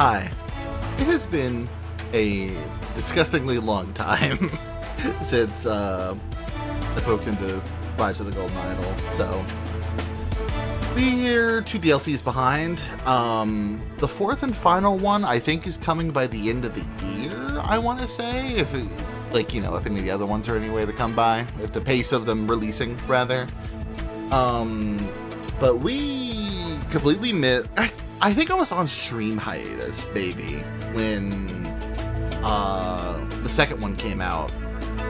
Hi. It has been a disgustingly long time since I poked into Rise of the Golden Idol, so we're 2 DLCs behind. The fourth and final one I think is coming by the end of the year, I want to say, if it, like, you know, if any of the other ones are any way to come by, if the pace of them releasing, rather. But we completely missed. I think I was on stream hiatus, maybe, when the second one came out.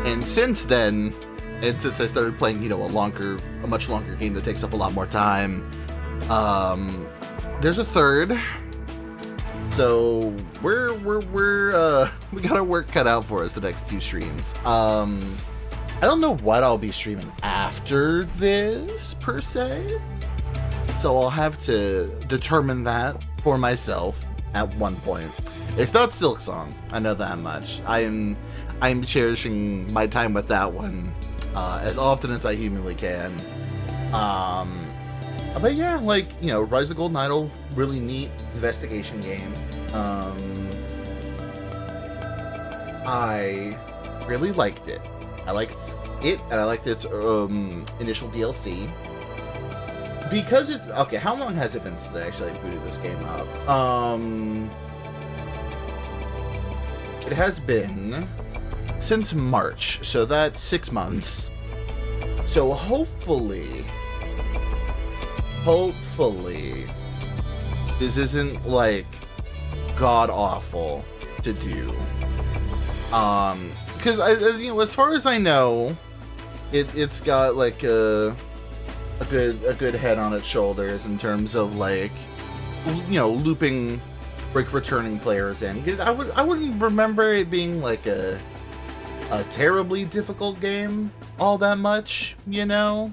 And since then, and since I started playing, you know, a much longer game that takes up a lot more time, there's a third. So we got our work cut out for us the next 2 streams. I don't know what I'll be streaming after this, per se. So I'll have to determine that for myself at one point. It's not Silksong, I know that much. I'm cherishing my time with that one as often as I humanly can. But yeah, like, you know, Rise of the Golden Idol, really neat investigation game. I really liked it. I liked it, and I liked its initial DLC. Because it's... Okay, how long has it been since I actually booted this game up? It has been since March, so that's 6 months. So hopefully, this isn't, like, god-awful to do. Because, you know, as far as I know, it's got, like, a good head on its shoulders in terms of, like, you know, looping, like, returning players in. I wouldn't remember it being like a terribly difficult game all that much, you know.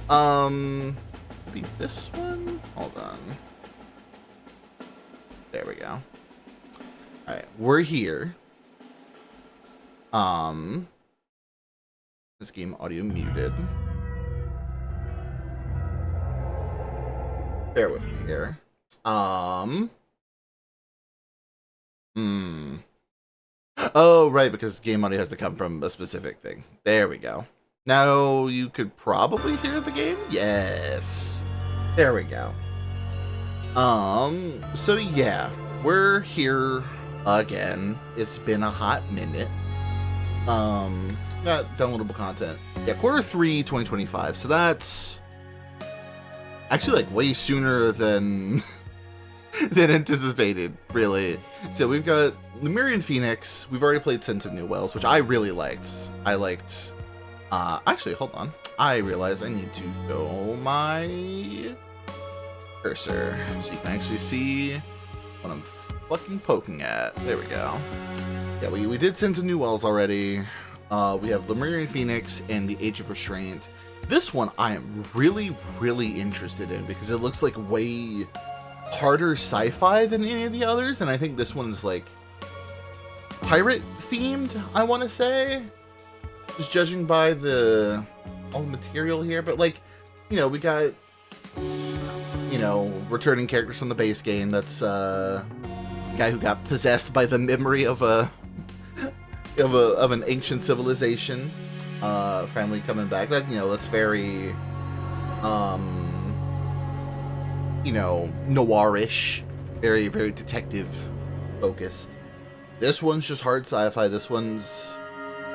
Maybe this one. Hold on. There we go. All right, we're here. This game audio muted. Bear with me here. Oh, right, because game audio has to come from a specific thing. There we go. Now you could probably hear the game? Yes. There we go. So yeah, we're here again. It's been a hot minute. Got downloadable content. Yeah, Q3 2025. So that's actually, like, way sooner than anticipated, really. So we've got Lemurian Phoenix. We've already played Scent of New Wells, which I really liked. Actually, hold on. I realize I need to show my cursor so you can actually see what I'm fucking poking at. There we go. Yeah, we did Scent of New Wells already. We have Lemurian Phoenix and the Age of Restraint. This one I am really, really interested in because it looks like way harder sci-fi than any of the others, and I think this one's like pirate themed, I want to say, just judging by all the material here. But, like, you know, we got, you know, returning characters from the base game. That's a guy who got possessed by the memory of an ancient civilization. Family coming back. That, you know, that's very you know, noirish, very, very detective focused. This one's just hard sci-fi. This one's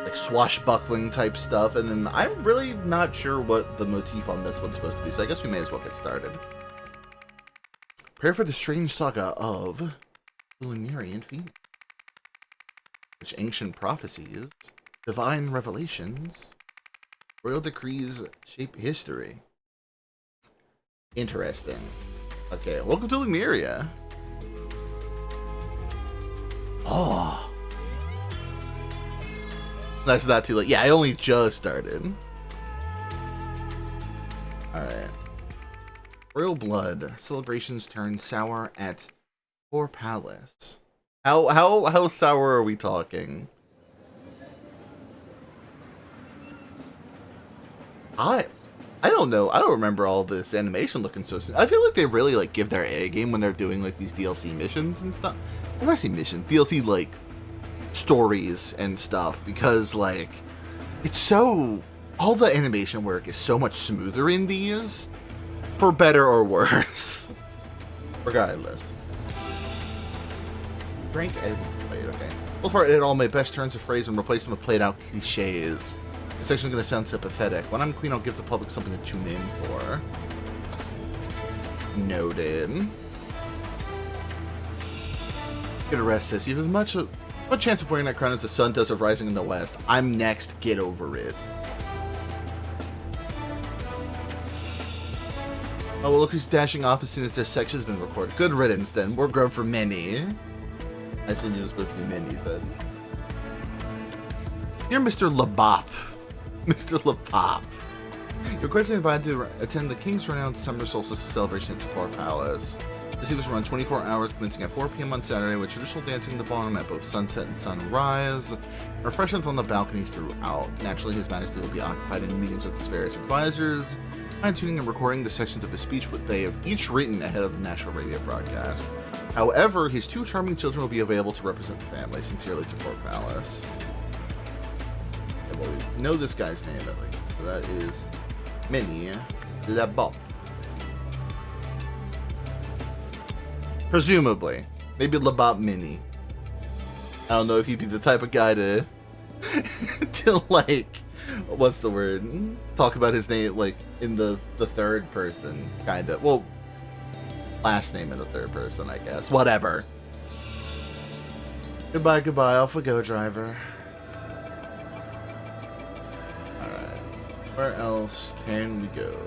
like swashbuckling type stuff, and then I'm really not sure what the motif on this one's supposed to be, so I guess we may as well get started. Prepare for the strange saga of the Lemurian Phoenix, which ancient prophecies, divine revelations, royal decrees shape history. Interesting. Okay, welcome to Lemuria. Oh. That's not too late. Yeah, I only just started. Alright. Royal blood. Celebrations turn sour at Core Palace. How sour are we talking? I don't know. I don't remember all this animation looking so. I feel like they really like give their A game when they're doing like these DLC missions and stuff. When I say mission, DLC like stories and stuff, because like it's so, all the animation work is so much smoother in these, for better or worse. Regardless. Frank Wait, okay. So far, edit all my best turns of phrase and replace them with played out cliches. This section's gonna sound sympathetic. When I'm queen, I'll give the public something to tune in for. Noted. Get arrested. You have as much chance of wearing that crown as the sun does of rising in the west. I'm next. Get over it. Oh, well, look who's dashing off as soon as their section's been recorded. Good riddance, then. We're grown for many. I assumed you were supposed to be many, but... You're Mr. Labop. Mr. Labop. You're cordially invited to attend the King's Renowned Summer Solstice celebration at Takor Palace. This event will run 24 hours, commencing at 4 p.m. on Saturday, with traditional dancing in the ballroom at both sunset and sunrise. Refreshments on the balcony throughout. Naturally, His Majesty will be occupied in meetings with his various advisors, fine-tuning and recording the sections of his speech what they have each written ahead of the national radio broadcast. However, his 2 charming children will be available to represent the family. Sincerely, Takor Palace. Okay, well, we know this guy's name at least. So that is Minnie Labop. Presumably. Maybe Labop Mini. I don't know if he'd be the type of guy to to like, what's the word? Talk about his name like in the third person, kind of. Well, last name in the third person, I guess. Whatever. Goodbye, goodbye. Off we go, driver. Alright. Where else can we go?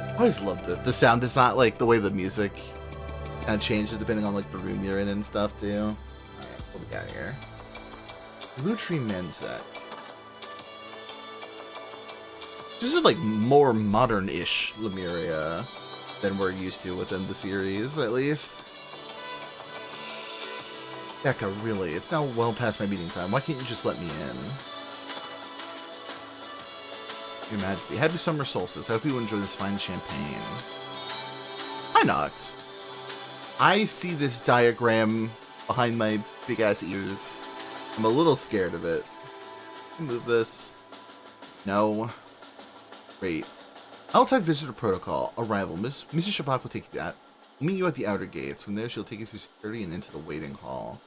I always loved it. The sound is not like the way the music kind of changes depending on like the room you're in and stuff too. Alright, what we got here? Lutri Menzek. This is like more modern-ish Lemuria than we're used to within the series, at least. Becca, really? It's now well past my meeting time. Why can't you just let me in? Your Majesty, happy summer solstice. I hope you enjoy this fine champagne. Hi, Nox. I see this diagram behind my big-ass ears. I'm a little scared of it. Move this. No. Great. Outside visitor protocol. Arrival. Mrs. Shabak will take you that. We'll meet you at the outer gates. From there, she'll take you through security and into the waiting hall.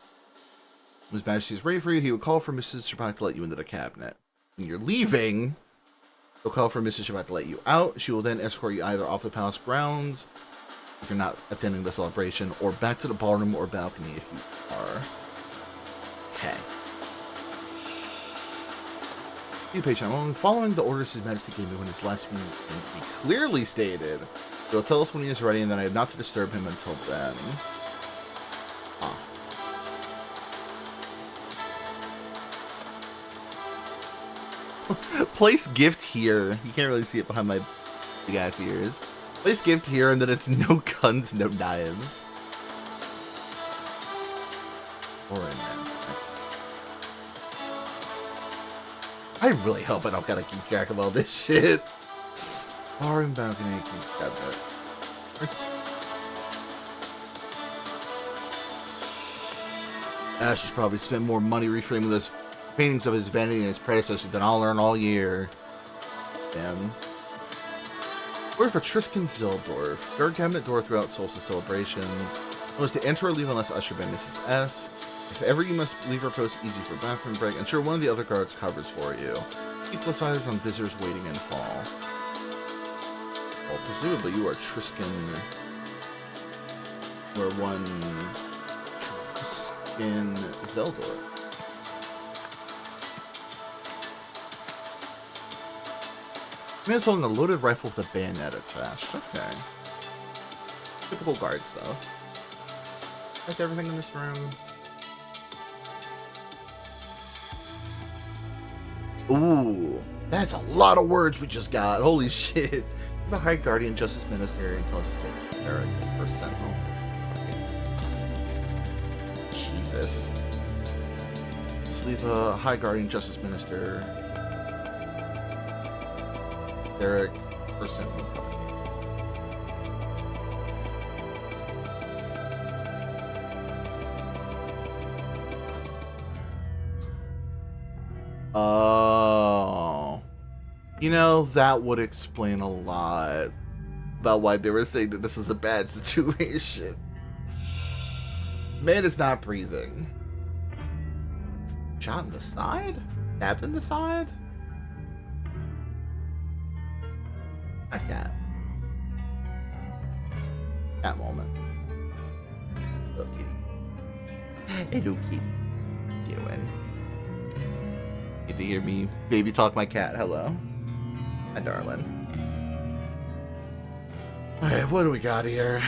When His Majesty is ready for you, he will call for Mrs. Shabak to let you into the cabinet. When you're leaving, he'll call for Mrs. Shabak to let you out. She will then escort you either off the palace grounds, if you're not attending the celebration, or back to the ballroom or balcony if you are. Okay. Be patient. I'm following the orders His Majesty gave me when his last meeting. He clearly stated he'll tell us when he is ready, and then I have not to disturb him until then. Huh. Place gift here. You can't really see it behind my big ass ears. Place gift here, and then it's no guns, no knives. Or immense. I really hope I don't gotta keep track of all this shit. Bar and balcony, cabinet. Ash has probably spent more money reframing those paintings of his vanity and his predecessors than I'll earn all year. Damn. Order for Tristan Zildorf. Guard cabinet door throughout solstice celebrations. Notice to enter or leave unless ushered by Mrs. S. If ever you must leave her post easy for bathroom break, ensure one of the other guards covers for you. Keep close eyes on visitors waiting in hall. Well, presumably you are Tristan. You are one Tristan Zeldor. Man's holding a loaded rifle with a bayonet attached. Okay. Typical guard stuff. That's everything in this room. Ooh, that's a lot of words we just got. Holy shit. The High Guardian, Justice Minister, Intelligence Director, First Sentinel. Okay. Jesus. Let's leave a High Guardian, Justice Minister. Derek person. Oh, you know, that would explain a lot about why they were saying that this is a bad situation. Man is not breathing. Shot in the side? Stabbed in the side? I can't. That moment. Okay. Hey, do keep doing. Get to hear me baby talk my cat. Hello. Hi, darling. Alright, what do we got here?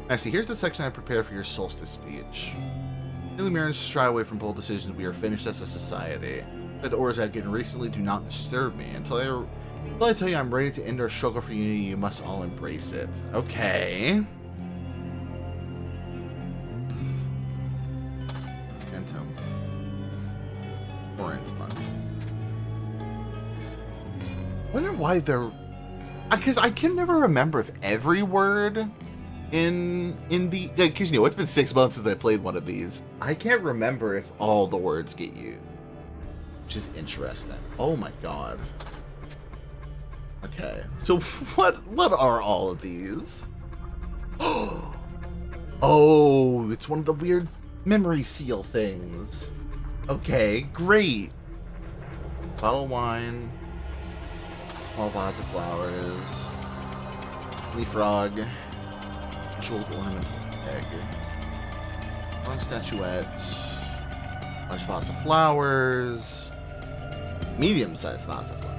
Actually, here's the section I prepared for your solstice speech. The Lemurians shy away from bold decisions. We are finished as a society. But the orders I've gotten recently do not disturb me. Until I tell you I'm ready to end our struggle for unity, you must all embrace it. Okay. Phantom. Orange month. I wonder why they're... Because I can never remember if every word in the... Because, you know, it's been 6 months since I played one of these. I can't remember if all the words get used. Which is interesting. Oh my god. Okay. So what are all of these? Oh, it's one of the weird memory seal things. Okay, great. Bottle of wine. Small vase of flowers. Leaf frog. Jeweled ornamental egg. One statuette. Large vase of flowers. Medium-sized vase of flowers.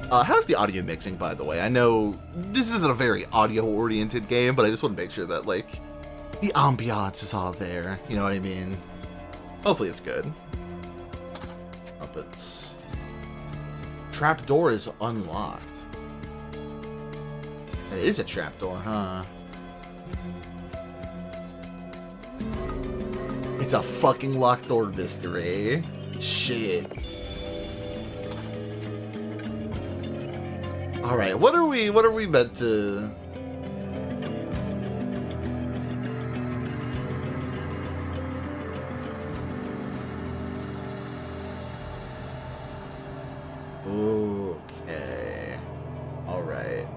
How's the audio mixing, by the way? I know this isn't a very audio-oriented game, but I just want to make sure that, like, the ambiance is all there. You know what I mean? Hopefully it's good. Trumpets. Trapdoor is unlocked. It is a trapdoor, huh? It's a fucking locked door mystery. Shit. Alright, what are we meant to... Okay. Alright.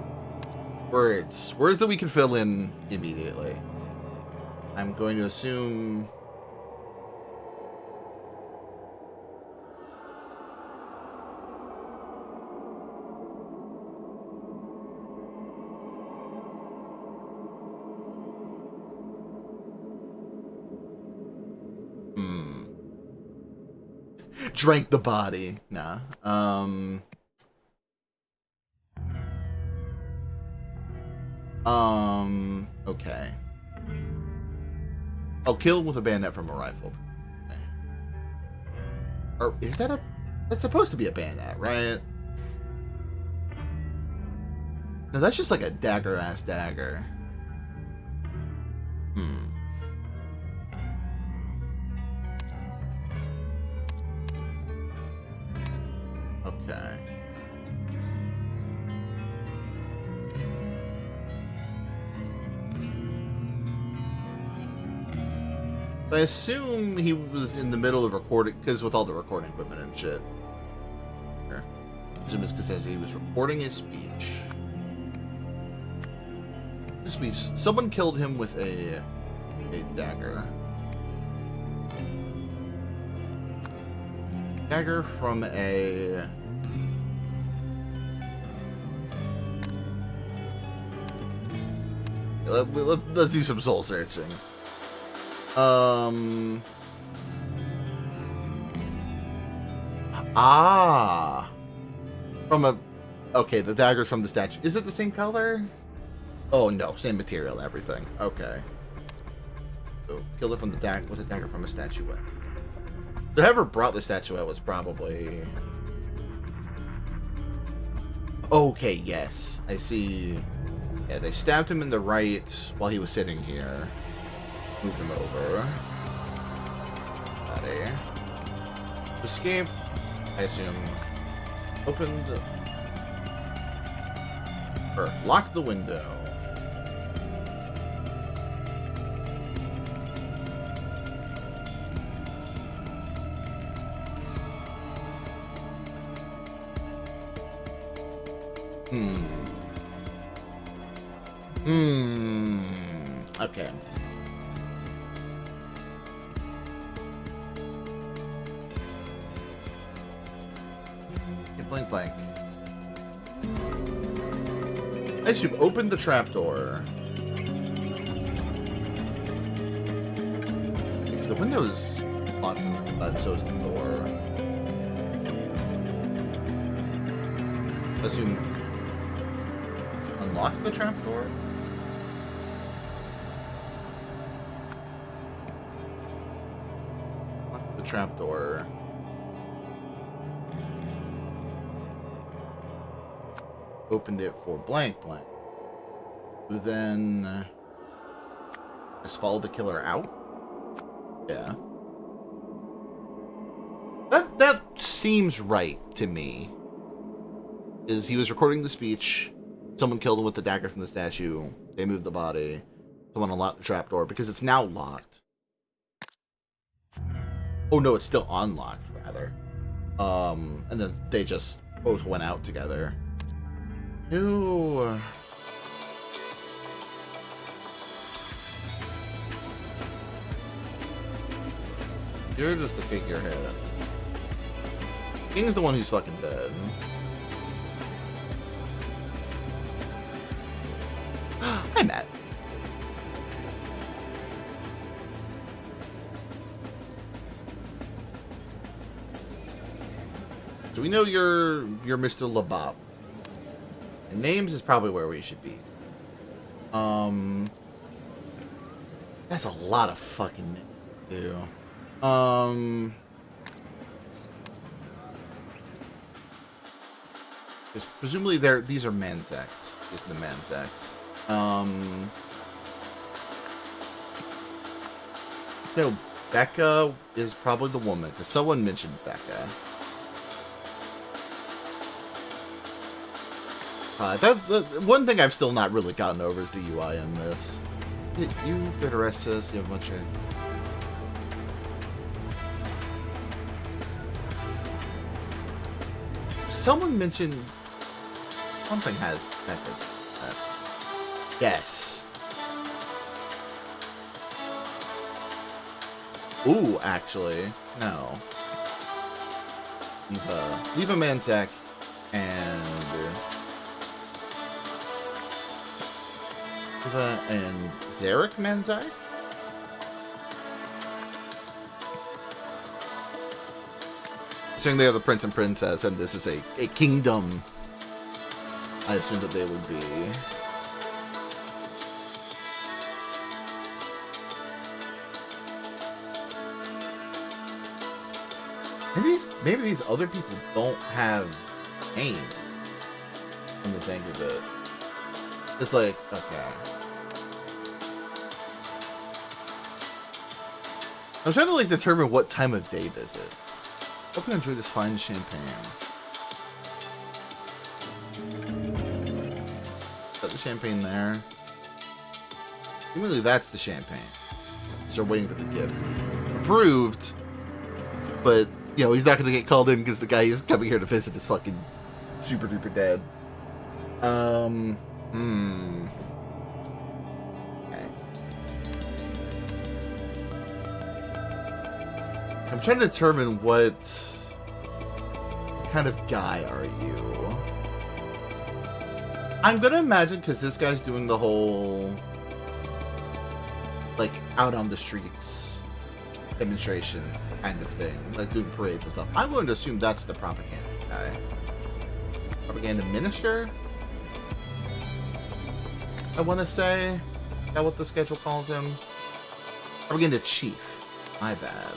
Words that we can fill in immediately. I'm going to assume... Drank the body. Nah. Okay. I'll kill with a bayonet from a rifle. Okay. Or is that a... That's supposed to be a bayonet, right? No, that's just like a dagger-ass dagger. Okay. I assume he was in the middle of recording, because with all the recording equipment and shit. Here. I assume it's because he was recording his speech. His speech. Someone killed him with a dagger. Dagger from a... Let's do some soul searching. From a... Okay, the dagger's from the statue. Is it the same color? Oh, no. Same material and everything. Okay. So, killed it from the dagger with a dagger from a statuette. So whoever brought the statuette was probably... Okay, yes. I see. Yeah, they stabbed him in the right while he was sitting here. Moved him over. Body. Escape, I assume. Opened... Or lock the window. Okay. Blank, blank. I should open the trapdoor. Because the window is locked from the inside, so is the door. Assume unlock the trapdoor? Lock the trapdoor. Opened it for blank blank. Who then just followed the killer out? Yeah. That seems right to me. Is he was recording the speech, someone killed him with the dagger from the statue, they moved the body, someone unlocked the trapdoor because it's now locked. Oh no, it's still unlocked rather. And then they just both went out together. Who? You're just the figurehead. King's the one who's fucking dead. Hi, Matt. So we know you're Mr. Labop. And names is probably where we should be. That's a lot of fucking names to do. Because presumably these are Manzacks. These are the Manzacks. So Becca is probably the woman, because someone mentioned Becca. The one thing I've still not really gotten over is the UI in this. You good arrest us, you have a bunch of... Someone mentioned... Something has Becca's... Yes. Ooh, actually. No. Leave a Manzac and... and Zarek Manzai? Saying they are the prince and princess, and this is a kingdom. I assumed that they would be. Maybe these other people don't have names. When you think of it. It's like, okay. I'm trying to like determine what time of day this is. Hope you enjoy this fine champagne. Got the champagne there. Really, that's the champagne. So we're waiting for the gift. Approved. But, you know, he's not going to get called in because the guy is coming here to visit is fucking super duper dead. Okay. I'm trying to determine what kind of guy are you? I'm gonna imagine because this guy's doing the whole like out on the streets demonstration kind of thing, like doing parades and stuff. I'm going to assume that's the propaganda guy. Propaganda minister? I want to say, is that what the schedule calls him? Propaganda chief. My bad.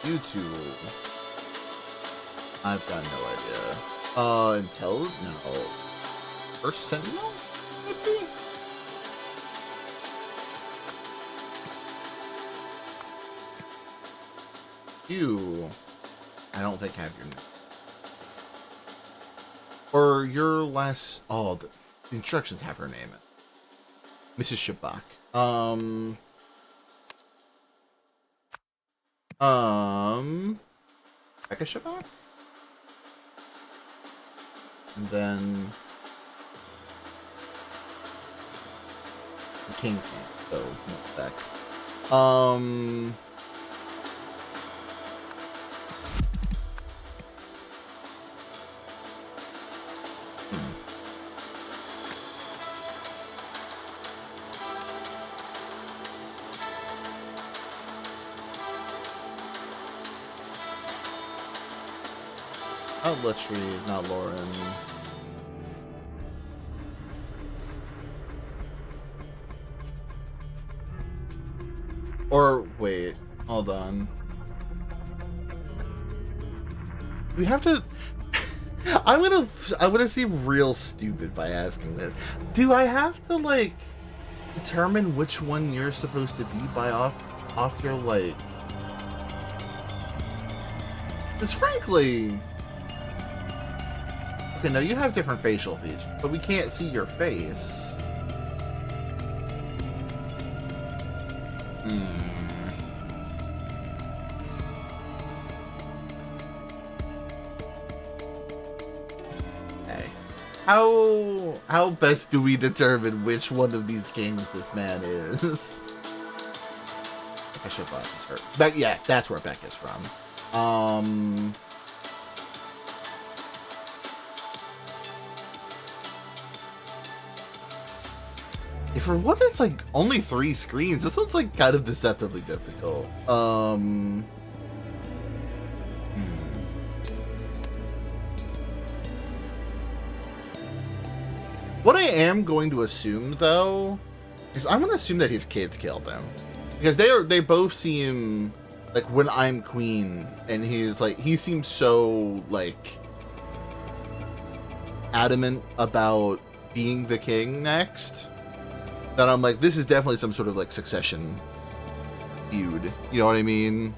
You two. I've got no idea. Intel? No. First Sentinel? Maybe? You. I don't think I have your name. Or your last... Oh, the instructions have her name in. Mrs. Shabak. Becca Shabak? And then... the king's name. So, not Beck. Not Litchry, not Lauren. Or, wait, hold on. We have to... I'm gonna seem real stupid by asking this. Do I have to, like, determine which one you're supposed to be by off your, like... Because frankly... Okay, no, you have different facial features, but we can't see your face. Okay. How best do we determine which one of these kings this man is? Becca Shabbat is her. But yeah, that's where Becca's from. For one that's like only 3 screens, this one's like kind of deceptively difficult. What I am going to assume though is I'm gonna assume that his kids killed him. Because they both seem like when I'm queen, and he's like, he seems so like adamant about being the king next, that I'm like, this is definitely some sort of like succession feud. You know what I mean?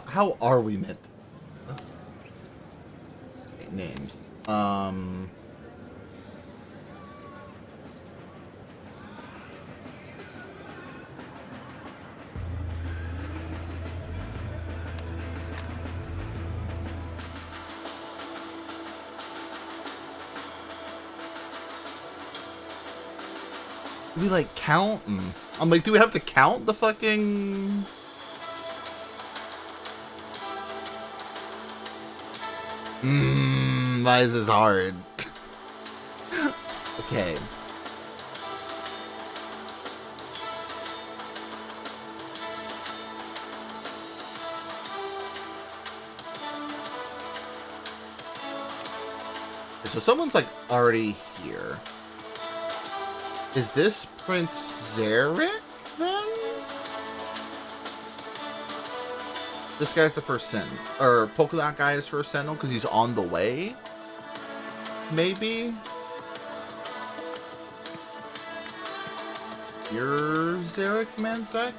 How are we meant to... Okay, names. Do we like count? I'm like, do we have to count the fucking... Why is this hard? Okay. So someone's like already here. Is this Prince Zarek then? This guy's the first Sentinel. Or Polka Dot guy is first Sentinel because he's on the way? Maybe? You're Zarek Manzek?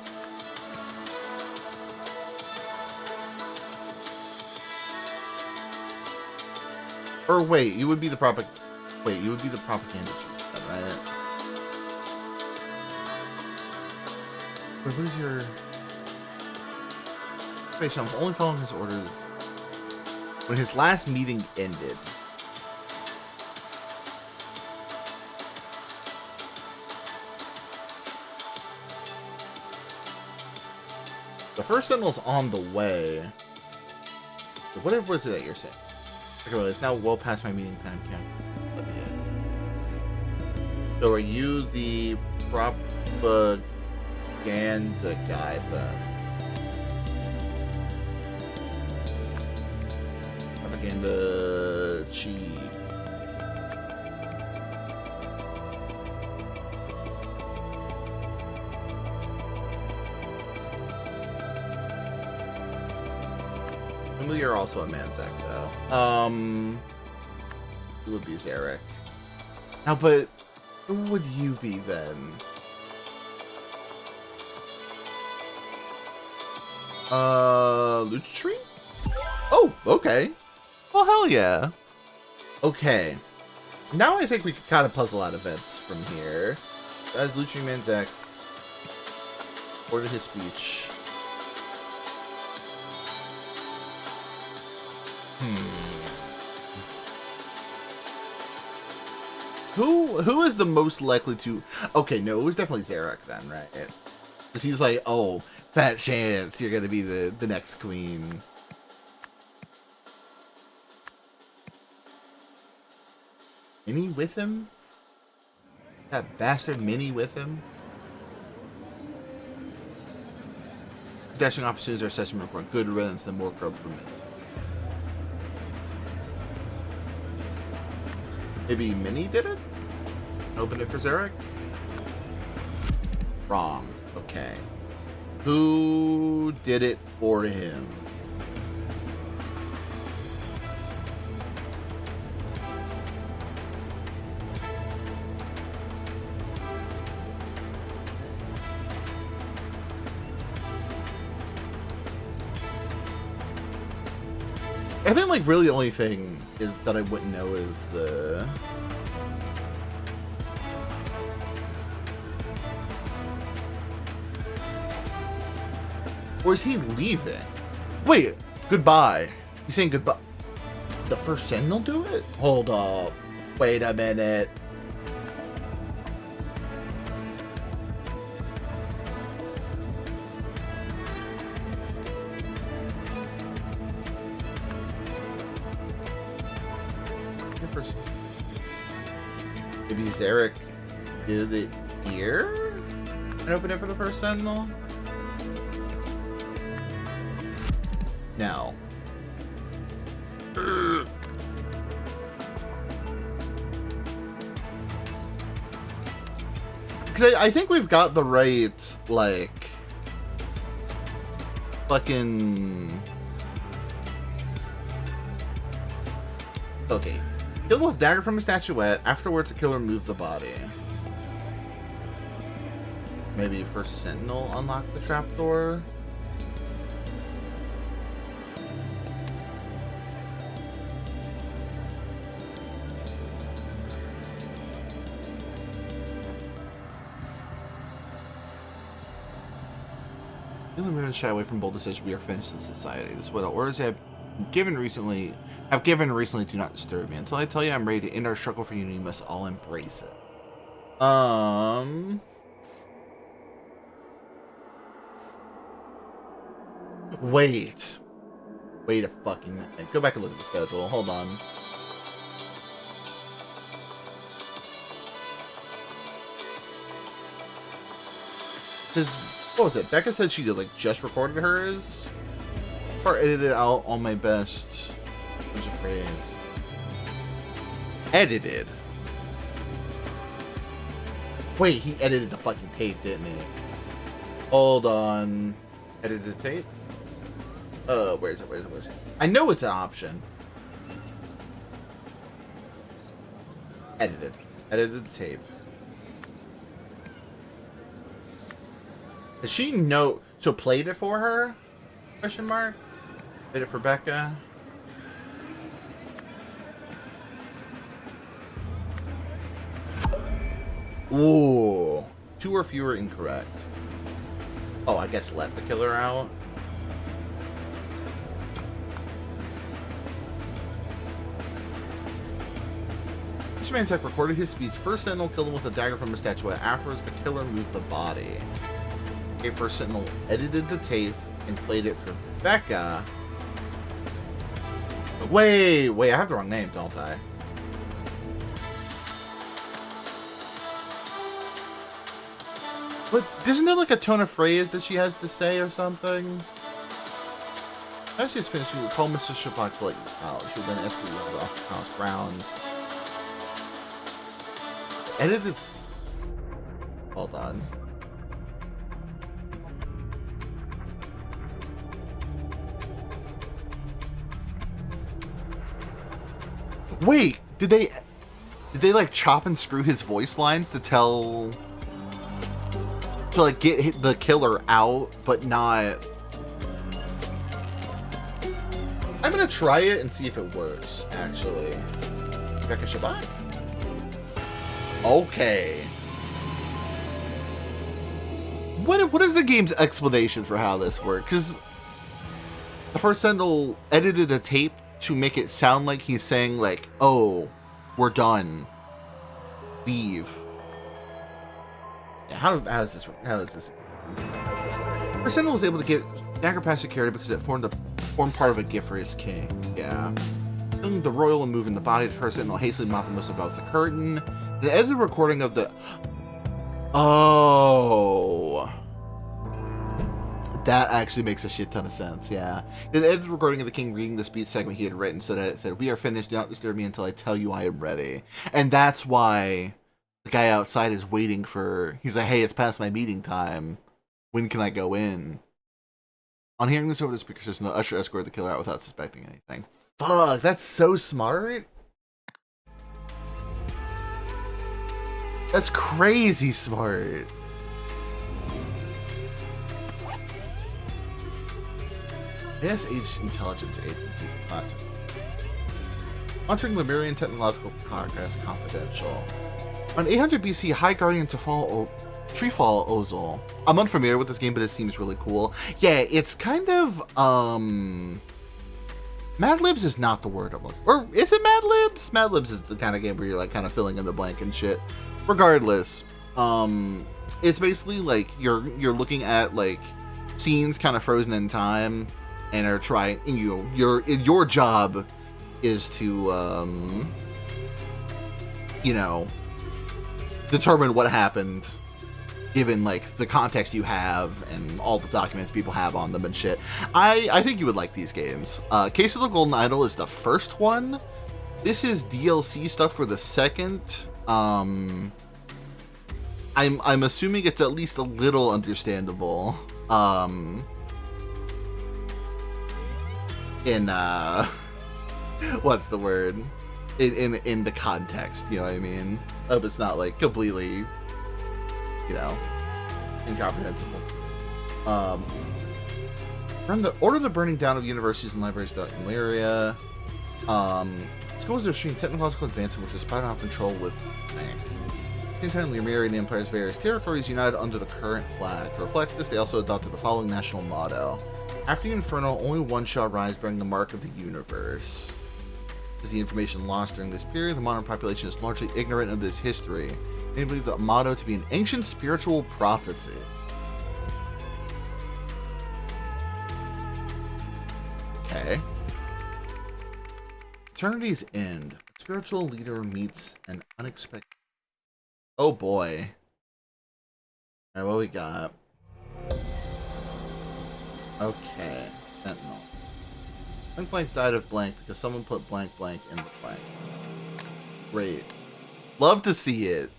Or wait, you would be the you would be the propaganda chief, right? Wait, what is your... Wait, I'm only following his orders when his last meeting ended. The first Sentinel's on the way. What was it that you're saying? Okay, well, it's now well past my meeting time. Can't let me in. So are you the propaganda guy then? Propaganda chief. You're also a Manzak, though. Who would be Zarek? Now, but who would you be then? Lutri? Oh, okay. Well, hell yeah. Okay. Now I think we can kind of puzzle out events from here. As Lutri Manzak ordered his speech. Who is the most likely to... Okay, no, it was definitely Zarek then, right? Because he's like, oh, fat chance you're gonna be the next queen. Minnie with him? That bastard Minnie with him? Dashing off as soon as our session report. Good riddance, then more grub for me. Maybe Minnie did it? Open it for Zarek? Wrong. Okay. Who did it for him? I think, like, really the only thing is that I wouldn't know is the... Or is he leaving? Wait, goodbye. He's saying goodbye. The first Sentinel do it? Hold up. Wait a minute. Maybe Zarek did it here? And open it for the first Sentinel? No. Because I think we've got the right, like, fucking... Okay. Kill with dagger from a statuette. Afterwards, the killer moved the body. Maybe first Sentinel unlock the trapdoor. The Lemurian shy away from bold decisions. We are finished in society. This is what the orders have given recently do not disturb me. Until I tell you I'm ready to end our struggle for unity, you must all embrace it. Wait a fucking minute. Go back and look at the schedule. Hold on. Because, what was it? Becca said she did, like, just recorded hers? Or edited out on my best... What's a phrase? Edited. Wait, he edited the fucking tape, didn't he? Hold on. Edited the tape? Where is it? I know it's an option. Edited the tape. Does she know? So played it for her? Question mark? Played it for Becca? Ooh. 2 or fewer incorrect. Oh, I guess let the killer out. Mr. Manzak recorded his speech. First Sentinel killed him with a dagger from a statuette. Afterwards, the killer moved the body. Okay, First Sentinel edited the tape and played it for Becca. Wait, I have the wrong name, don't I? But isn't there like a tone of phrase that she has to say or something? I just finished. You call Mr. Shabak to let you out. She would then escort you off the house grounds. Edited. Hold on. Wait, did they like chop and screw his voice lines to like get the killer out, but not? I'm gonna try it and see if it works. Actually, Rebecca Shabak. Okay. What is the game's explanation for how this works? Because the first Sentinel edited a tape to make it sound like he's saying like, "Oh, we're done. Leave." Yeah, how is this? The Sentinel was able to get dagger past security because it formed part of a gift for his king. Yeah. Killing the royal and moving the body, the first Sentinel hastily mopped the most above the curtain. The edited recording of the... Oh. That actually makes a shit ton of sense, yeah. The edited recording of the king reading the speech segment he had written so that it said, "We are finished, do not disturb me until I tell you I am ready." And that's why the guy outside is waiting for... He's like, "Hey, it's past my meeting time. When can I go in?" On hearing this over the speaker system, the usher escorted the killer out without suspecting anything. Fuck, that's so smart. That's crazy smart. AS Intelligence Agency, the classic. Monitoring Lemurian technological progress, confidential. On 800 BC, High Guardian Treefall Ozol. I'm unfamiliar with this game, but it seems really cool. Yeah, it's kind of, Mad Libs is not the word I'm looking for. Or is it Mad Libs? Mad Libs is the kind of game where you're like kind of filling in the blank and shit. Regardless, it's basically like you're looking at like scenes kind of frozen in time and are trying, your job is to, determine what happened given like the context you have and all the documents people have on them and shit. I think you would like these games. Case of the Golden Idol is the first one. This is DLC stuff for the second. I'm assuming it's at least a little understandable. In what's the word? In the context, you know what I mean? It's not like completely, incomprehensible. Order the burning down of universities and libraries throughout Lemuria. Schools are showing technological advancement which is spied off control with bank. In time, the Lemurian Empire's various territories united under the current flag. To reflect this, they also adopted the following national motto: "After the Inferno, only one shall rise, bearing the mark of the universe." As the information lost during this period, the modern population is largely ignorant of this history. They believe the motto to be an ancient spiritual prophecy. Okay. Eternity's End. A spiritual leader meets an unexpected... Oh boy. Alright, what we got? Okay. Sentinel. Blank blank died of blank because someone put blank blank in the blank. Great. Love to see it.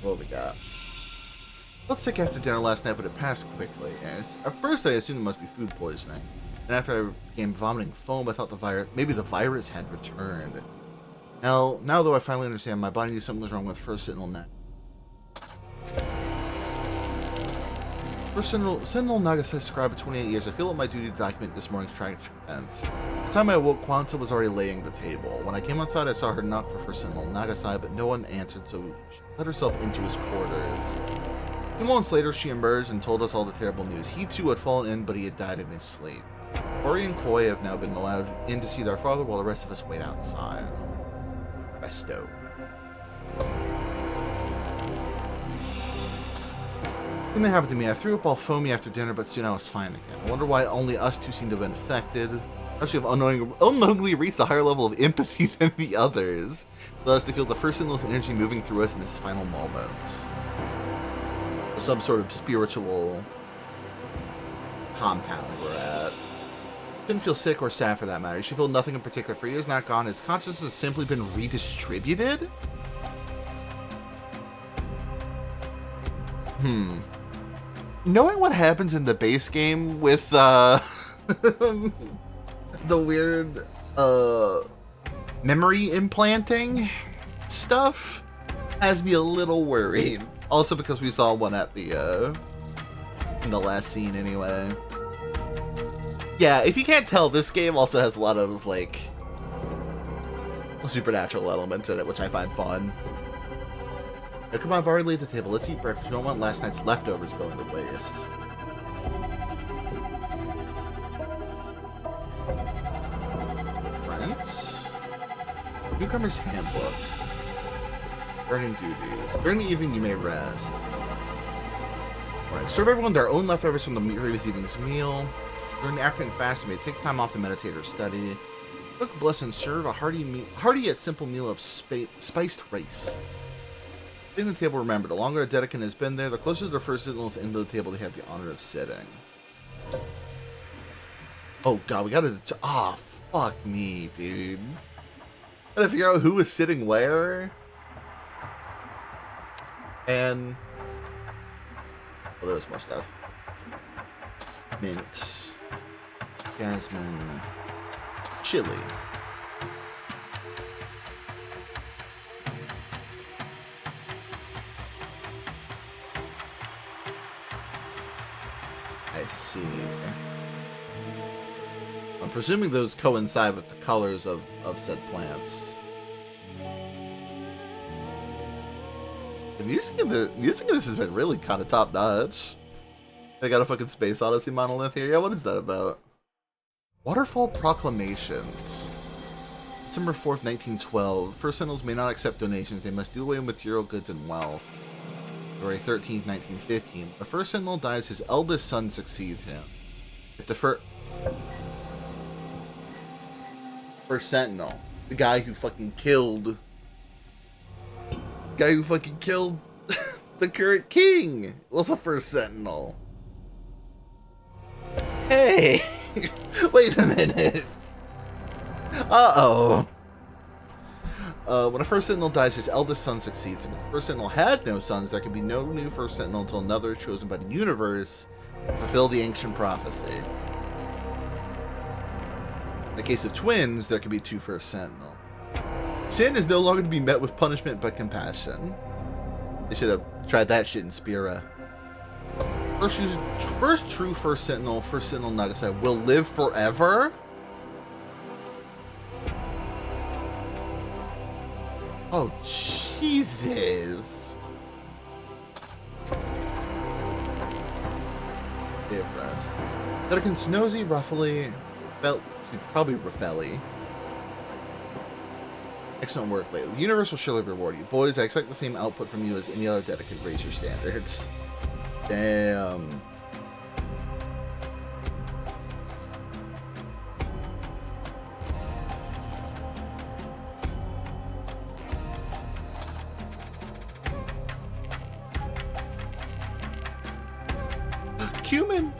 What we got? I felt sick after dinner last night, but it passed quickly. And at first I assumed it must be food poisoning. And after I began vomiting foam, I thought maybe the virus had returned. Now though I finally understand, my body knew something was wrong with first Sentinel net. First Sentinel Nagasai scribe of 28 years, I feel it my duty to document this morning's tragic events. By the time I awoke, Kwanzaa was already laying the table. When I came outside, I saw her knock for First Sentinel Nagasai, but no one answered, so she let herself into his quarters. A few moments later, she emerged and told us all the terrible news. He too had fallen in, but he had died in his sleep. Ori and Koi have now been allowed in to see their father, while the rest of us wait outside. Resto. When that happened to me, I threw up all foamy after dinner, but soon I was fine again. I wonder why only us two seem to have been affected. Actually have unknowingly reached a higher level of empathy than the others. Thus, they feel the first Sentinel's energy moving through us in its final moments. Some sort of spiritual compound we're at. Didn't feel sick or sad for that matter. She felt nothing in particular. For years not gone, its consciousness has simply been redistributed? Knowing what happens in the base game with the weird memory implanting stuff has me a little worried. Also because we saw one at the in the last scene anyway. Yeah, if you can't tell, this game also has a lot of like supernatural elements in it, which I find fun. Now, come on, I've already laid the table. Let's eat breakfast. We don't want last night's leftovers going to waste. Friends? Newcomer's Handbook. Burning duties. During the evening, you may rest. Alright, serve everyone their own leftovers from the previous evening's meal. During the afternoon fast, you may take time off to meditate or study. Cook, bless, and serve a hearty yet simple meal of spiced rice. Sitting at the table, remember, the longer a Dedekin has been there, the closer the first Sentinels into the table they have the honor of sitting. Oh god, we gotta... Ah, fuck me, dude. Gotta figure out who was sitting where. And... Oh, there's more stuff. Mint. Jasmine. Chili. I see. I'm presuming those coincide with the colors of said plants. The music of this has been really kind of top notch. They got a fucking Space Odyssey monolith here. Yeah, what is that about? Waterfall Proclamations. December 4th, 1912. First Sentinels may not accept donations. They must do away with material goods and wealth. February 13th, 1915. The first Sentinel dies, his eldest son succeeds him. If the first Sentinel, the guy who fucking killed the current king, was the first Sentinel. Hey! Wait a minute. Uh-oh. When a First Sentinel dies, his eldest son succeeds him. If the First Sentinel had no sons, there can be no new First Sentinel until another chosen by the universe to fulfill the ancient prophecy. In the case of twins, there can be two First Sentinel. Sin is no longer to be met with punishment but compassion. They should have tried that shit in Spira. First true First Sentinel Nagasai, will live forever? Oh, Jesus. Day of rest. Dedekin Snowy, Ruffly, probably Raffelli. Excellent work lately. The universe will surely reward you. Boys, I expect the same output from you as any other Dedekin. Raise your standards. Damn. Cumin.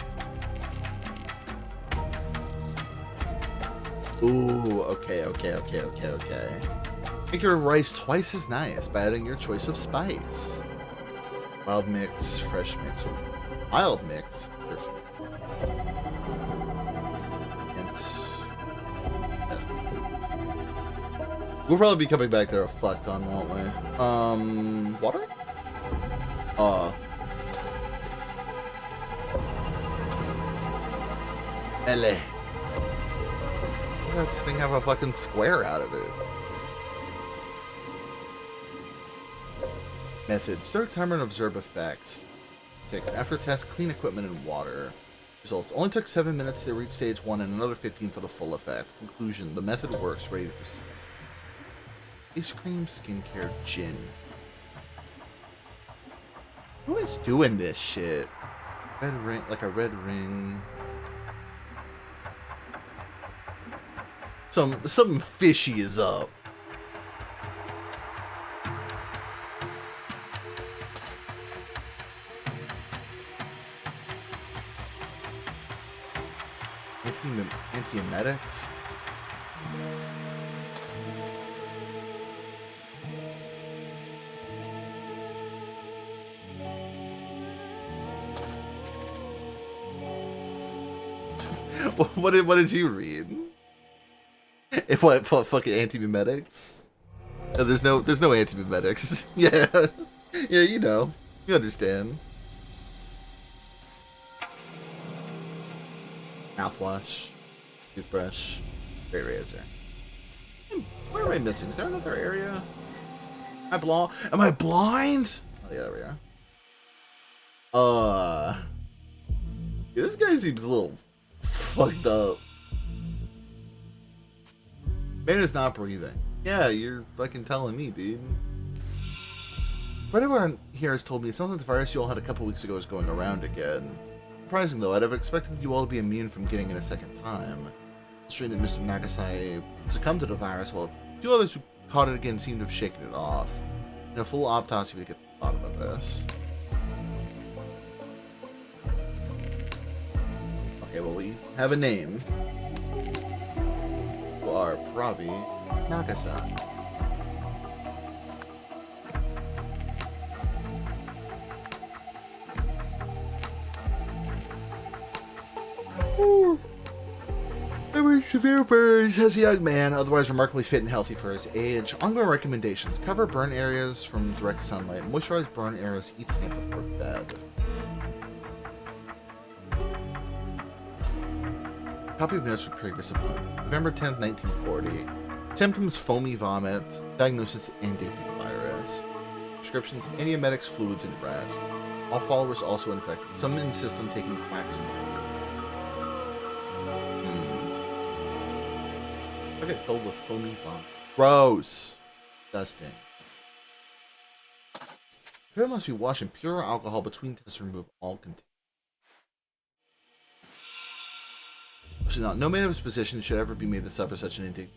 Ooh, okay. Make your rice twice as nice by adding your choice of spice. Wild mix, fresh mix, or mild mix. We'll probably be coming back there a fuck ton, won't we? Water? LA. Why does this thing have a fucking square out of it? Method. Start timer and observe effects. After test, clean equipment and water. Results. Only took 7 minutes to reach stage 1 and another 15 for the full effect. Conclusion. The method works. Ready to proceed. Ice cream, skincare, gin. Who is doing this shit? Red ring, like a red ring. Something fishy is up. Antiemetics? What did you read? If what fucking antiemetics? Oh, there's no antiemetics. Yeah. Yeah, you know. You understand. Mouthwash, toothbrush, gray razor. What am I missing? Is there another area? Am I blind? Oh yeah, there we are. Yeah, this guy seems a little fucked up. Man is not breathing. Yeah, you're fucking telling me, dude. But everyone here has told me it sounds like the virus you all had a couple weeks ago is going around again. Surprising though, I'd have expected you all to be immune from getting it a second time. It's strange that Mr. Nagasai succumbed to the virus, while two others who caught it again seem to have shaken it off. In a full autopsy, we get the bottom of this. Okay, well, we have a name. We are Pravi Nagasai. There were severe burns as a young man, otherwise remarkably fit and healthy for his age. Ongoing recommendations: cover burn areas from direct sunlight, moisturize burn areas each night before bed. Copy of notes from previous appointment. November 10th, 1940. Symptoms: foamy vomit. Diagnosis: Andipy virus. Prescriptions: antiemetics, fluids, and rest. All followers also infected. Some insist on taking quacks. I get filled with foamy vomit. Gross. Disgusting. There must be washing pure alcohol between tests to remove all contaminants. No man of his position should ever be made to suffer such an intake.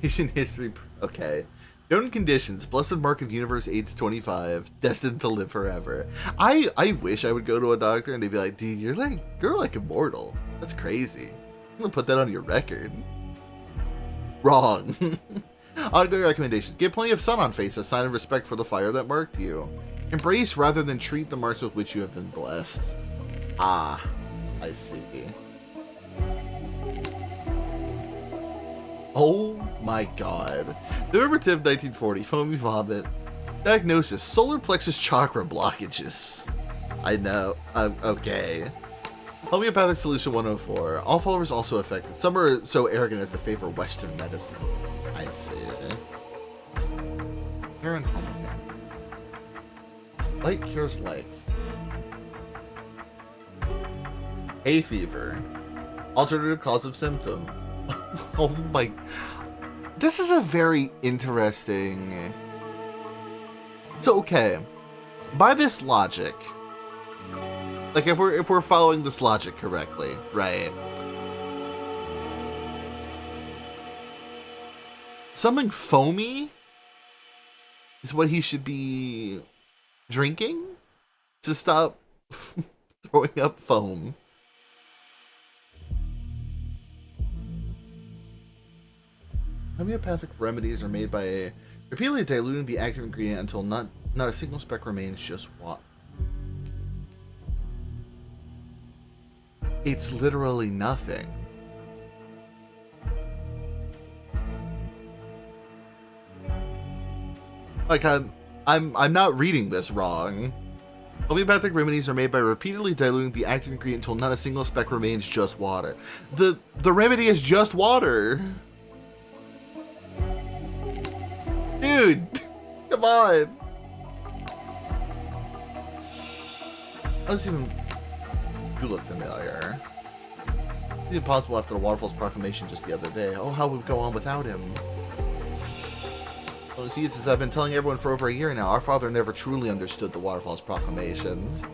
Patient history. Okay. Known conditions: blessed mark of universe age 25, destined to live forever. I wish I would go to a doctor and they'd be like, dude, you're like immortal. That's crazy. I'm gonna put that on your record. Wrong. Ongoing recommendations: get plenty of sun on face, a sign of respect for the fire that marked you. Embrace rather than treat the marks with which you have been blessed. Ah, I see. Oh my god. November 10th, 1940. Foamy vomit. Diagnosis: solar plexus chakra blockages. I know. Okay. Homeopathic solution 104. All followers also affected. Some are so arrogant as to favor Western medicine. I see. Here and home again. Light cures like. Hay fever. Alternative cause of symptom. Oh my. This is a very interesting. So okay. By this logic, like if we're following this logic correctly, right? Something foamy is what he should be drinking to stop throwing up foam. Homeopathic remedies are made by repeatedly diluting the active ingredient until not a single speck remains, just water. It's literally nothing. Like I'm not reading this wrong. Homeopathic remedies are made by repeatedly diluting the active ingredient until not a single speck remains, just water. The remedy is just water. Dude, come on. Let's even. You look familiar. It's impossible after the Waterfall's proclamation just the other day. Oh, how would we go on without him? Well, you see, it's as I've been telling everyone for over a year now. Our father never truly understood the Waterfall's proclamations.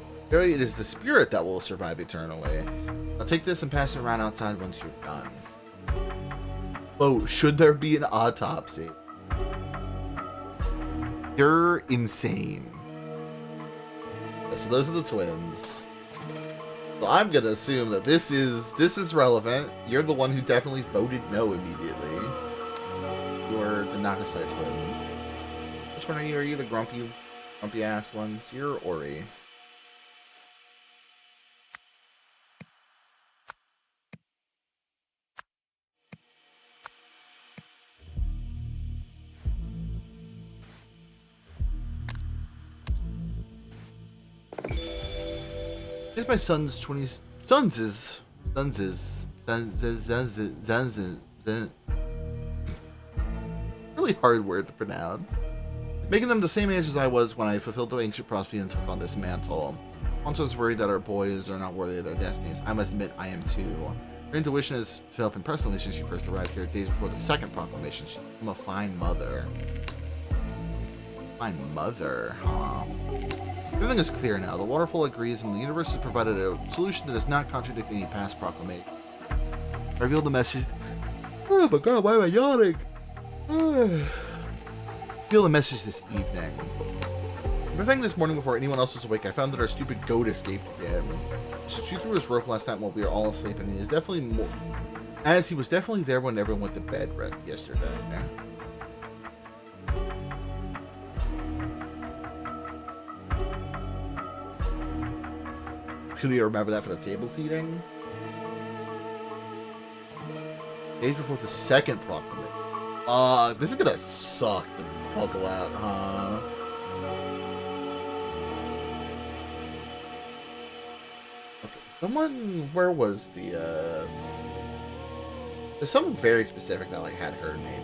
It is the spirit that will survive eternally. I'll take this and pass it around outside once you're done. Oh, should there be an autopsy? You're insane. So those are the twins. So I'm gonna assume that this is relevant. You're the one who definitely voted no immediately. You're the Nakasai twins. Which one are you? Are you the grumpy ass ones? You're Ori. Here's my son's 20s. Really hard word to pronounce. Making them the same age as I was when I fulfilled the ancient prophecy and took on this mantle. Once I was worried that our boys are not worthy of their destinies. I must admit, I am too. Her intuition has developed impressively since she first arrived here, days before the second proclamation. She's become a fine mother. Fine mother, huh? Everything is clear now. The waterfall agrees, and the universe has provided a solution that does not contradict any past proclamation. I revealed the message. Oh my god, why am I yawning? Reveal the message this evening. Everything this morning before anyone else was awake, I found that our stupid goat escaped again. So she threw his rope last night while we were all asleep, and he is definitely more. As he was definitely there when everyone went to bed yesterday. Do you remember that for the table seating? Days before the second proclamation. This is gonna suck to puzzle out, huh? Okay, someone, where was the, there's someone very specific that, like, had her name.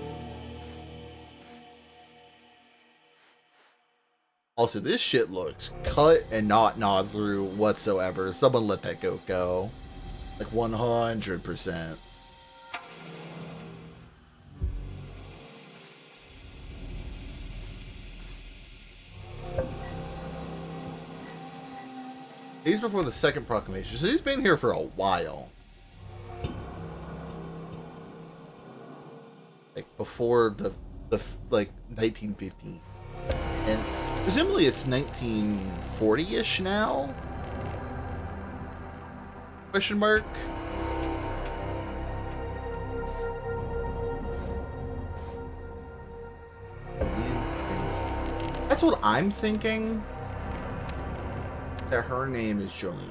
Also, this shit looks cut and not gnawed through whatsoever. Someone let that goat go. Like 100%. Days before the second proclamation. So he's been here for a while. Like before the like 1915. And presumably it's 1940-ish now? Question mark? That's what I'm thinking. That her name is Jolene.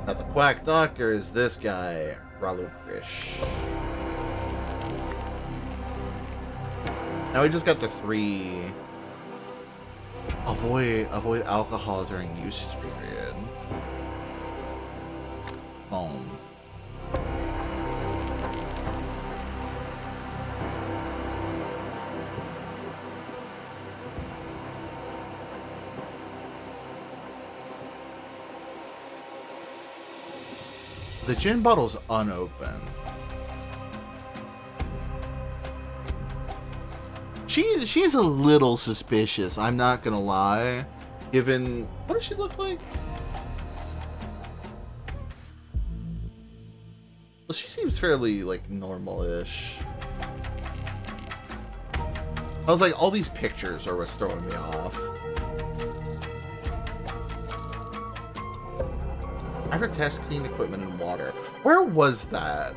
Now the quack doctor is this guy, Ralu Krish. Now we just got the 3. Avoid alcohol during usage period. Home. The gin bottle's unopened. She's a little suspicious, I'm not gonna lie. Given, what does she look like? Well, she seems fairly, like, normal-ish. I was like, all these pictures are what's throwing me off. After test, clean equipment and water. Where was that?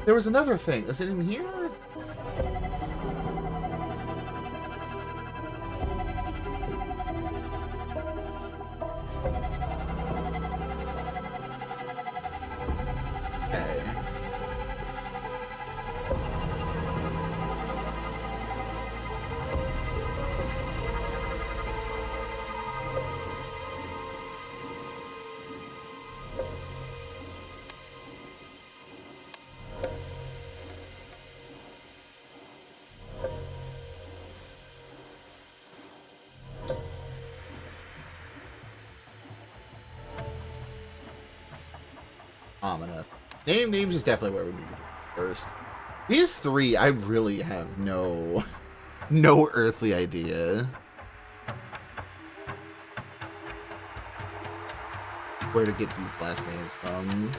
There was another thing. Is it in here? Ominous. Names is definitely where we need to go first. These 3, I really have no earthly idea. where to get these last names from.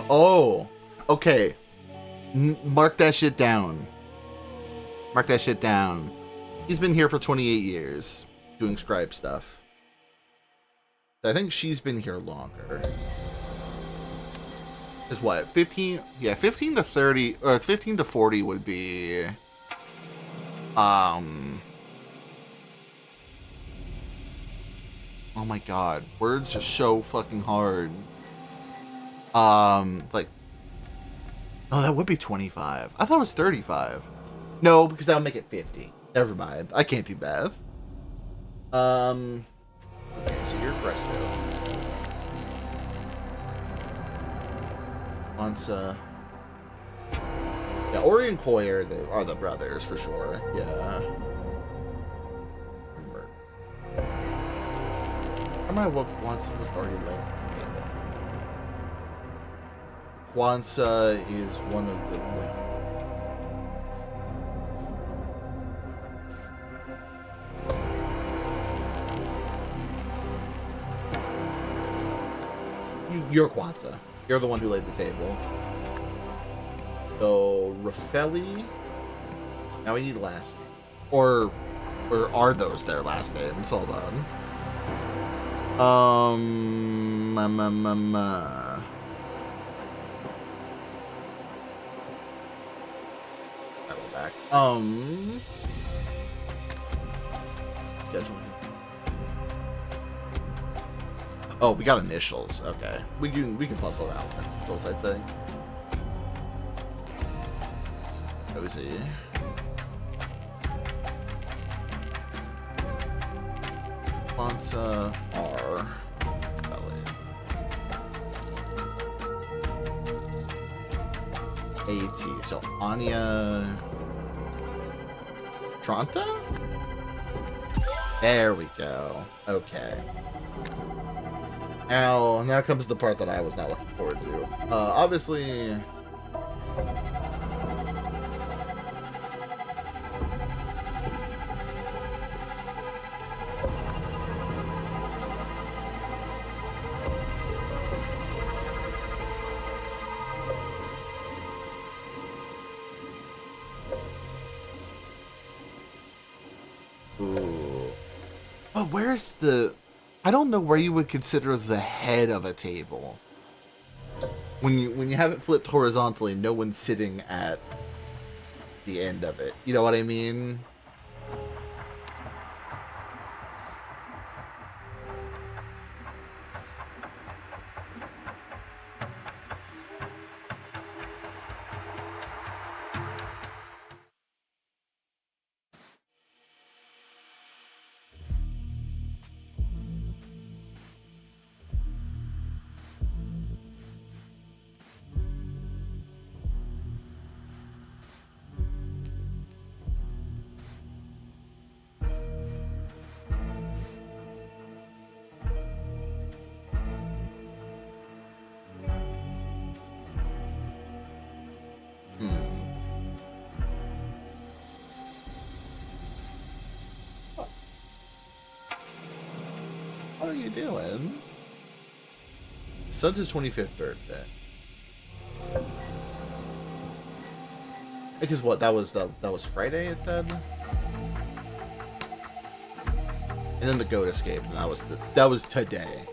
Oh, okay. Mark that shit down. Mark that shit down. He's been here for 28 years doing scribe stuff. I think she's been here longer. Is what? 15? Yeah, 15 to 30, or 15 to 40 would be... Oh my god. Words are so fucking hard. Like... Oh, that would be 25. I thought it was 35. No, because that would make it 50. Never mind. I can't do math. Okay, so you're Bresto. Mansa. Yeah, Ori and Koi are the brothers for sure. Yeah. I might woke Kwanzaa was already late. Kwanzaa is one of the You're Kwanzaa. You're the one who laid the table. So, Rafeli. Now we need last name. Or are those their last names? Hold on. Back. Scheduling. Oh, we got initials. Okay, we can puzzle it out with initials, I think. Cozy. Kwanzaa R. AT. So Anya Tranta? There we go. Okay. Now comes the part that I was not looking forward to. Obviously... Ooh. But where's the... I don't know where you would consider the head of a table. When you have it flipped horizontally, no one's sitting at the end of it. You know what I mean? What are you doing? Son's 25th birthday. Because what? That was Friday. It said. And then the goat escaped, and that was today.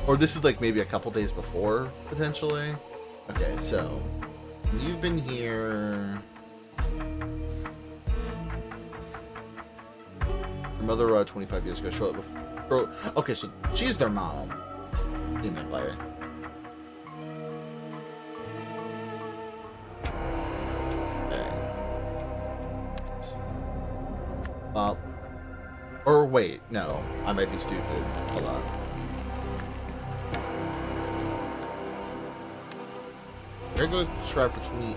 Or this is like maybe a couple days before, potentially. Okay, so you've been here. Your mother 25 years ago. Showed up before. Okay, so she's their mom. In that way. Or wait, no, I might be stupid. Hold on. You're going to subscribe for 28.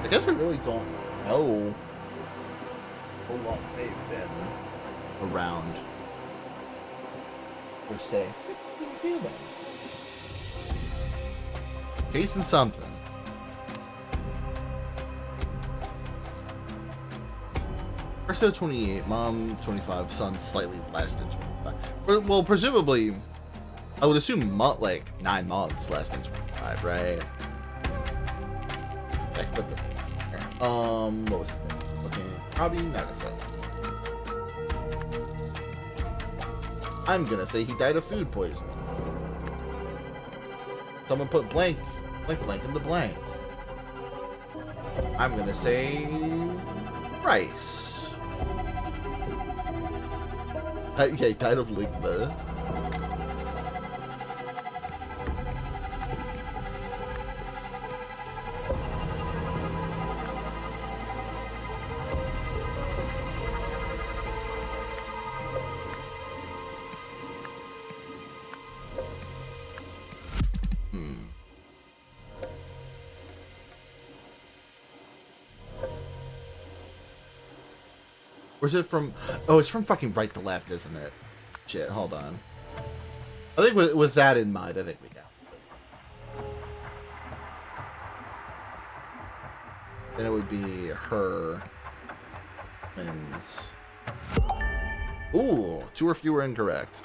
I guess we really don't know how long they've been around, per se. Chasing something. Presto 28, mom 25, son slightly less than 25. Well, presumably, I would assume like 9 months less than 25, right? I can put the name here. What was his name? Okay, probably not gonna say. I'm gonna say he died of food poisoning. Someone put blank in the blank. I'm gonna say rice. Yeah, he died of ligma. Where's it from? Oh, it's from fucking right to left, isn't it? Shit, hold on. I think with that in mind, I think we got it. Then it would be her wins. Ooh, 2 or fewer incorrect.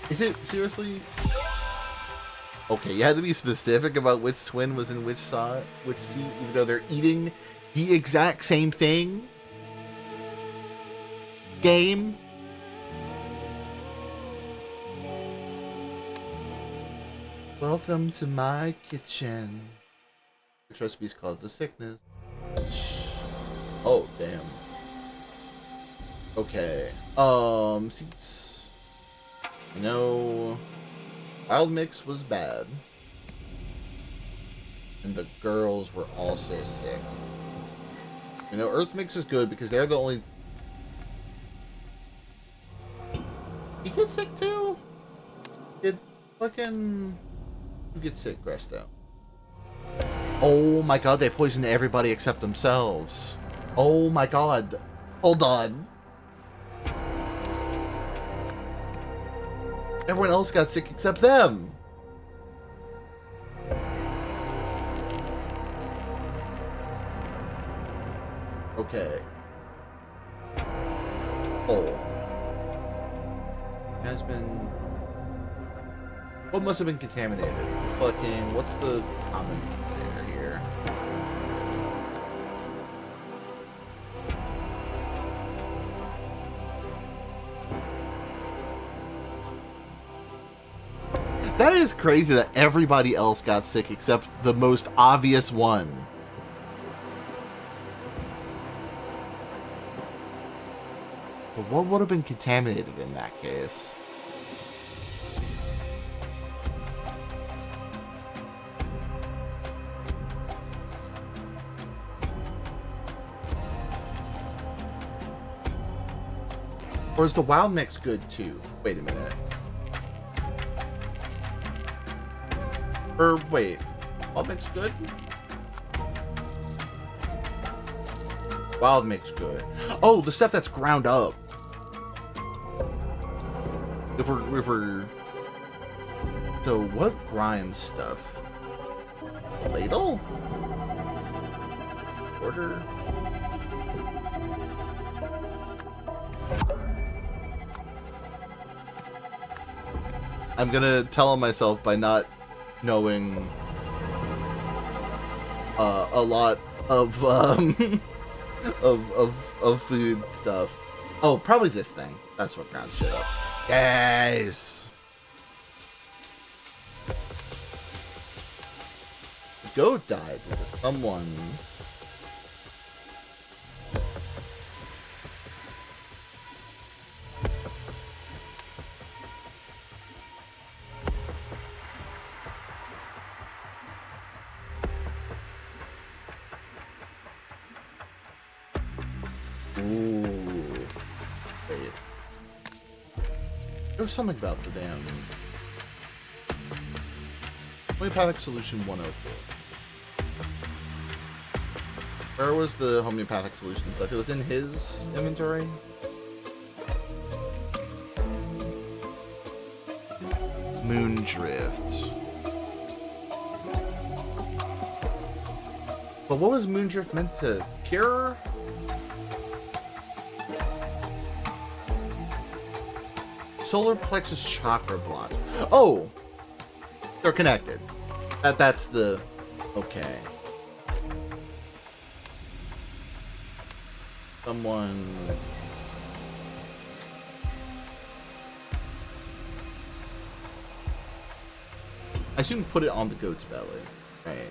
Is it seriously? Okay, you had to be specific about which twin was in which seat, even though they're eating the exact same thing. Game. Welcome to my kitchen. Which recipes cause the sickness? Oh, damn. Okay. Seats. You know, Wild Mix was bad. And the girls were also sick. You know, Earth Mix is good because they're the only... He gets sick too? Did fucking... Who gets sick, Gresto? Oh my god, they poisoned everybody except themselves. Oh my god. Hold on. Everyone else got sick except them. Okay. Oh. Has been... What must have been contaminated? Fucking... What's the common denominator here? That is crazy that everybody else got sick except the most obvious one. But what would have been contaminated in that case? Or is the wild mix good too? Wait a minute. Or wait, wild mix good? Wild mix good. Oh, the stuff that's ground up. If we're so what grinds stuff? Ladle? Order? I'm gonna tell myself by not knowing a lot of of food stuff. Oh, probably this thing. That's what grounds shit up. Guys, the goat died because someone. Ooh. Wait. There was something about the damn homeopathic solution 104. Where was the homeopathic solution stuff? It was in his inventory? Moondrift. But what was Moondrift meant to cure? Solar plexus chakra block. Oh! They're connected. That's the... Okay. Someone... I assume put it on the goat's belly. Right.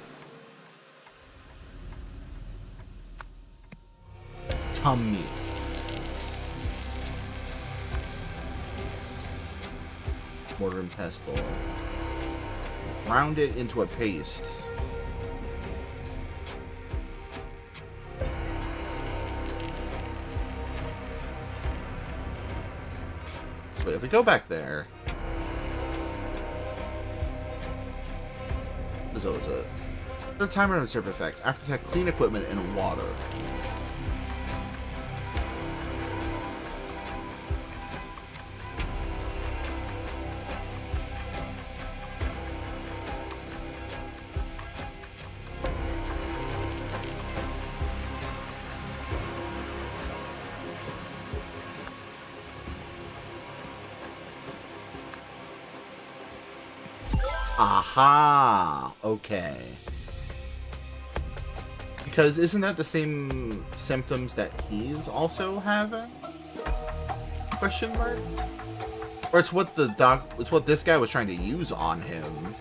Tummy. Mortar and pestle. Ground it into a paste. So if we go back there, there's always a timer and serve effects. After attack, clean equipment and water. Aha! Okay. Because isn't that the same symptoms that he's also having? Question mark? Or it's what it's what this guy was trying to use on him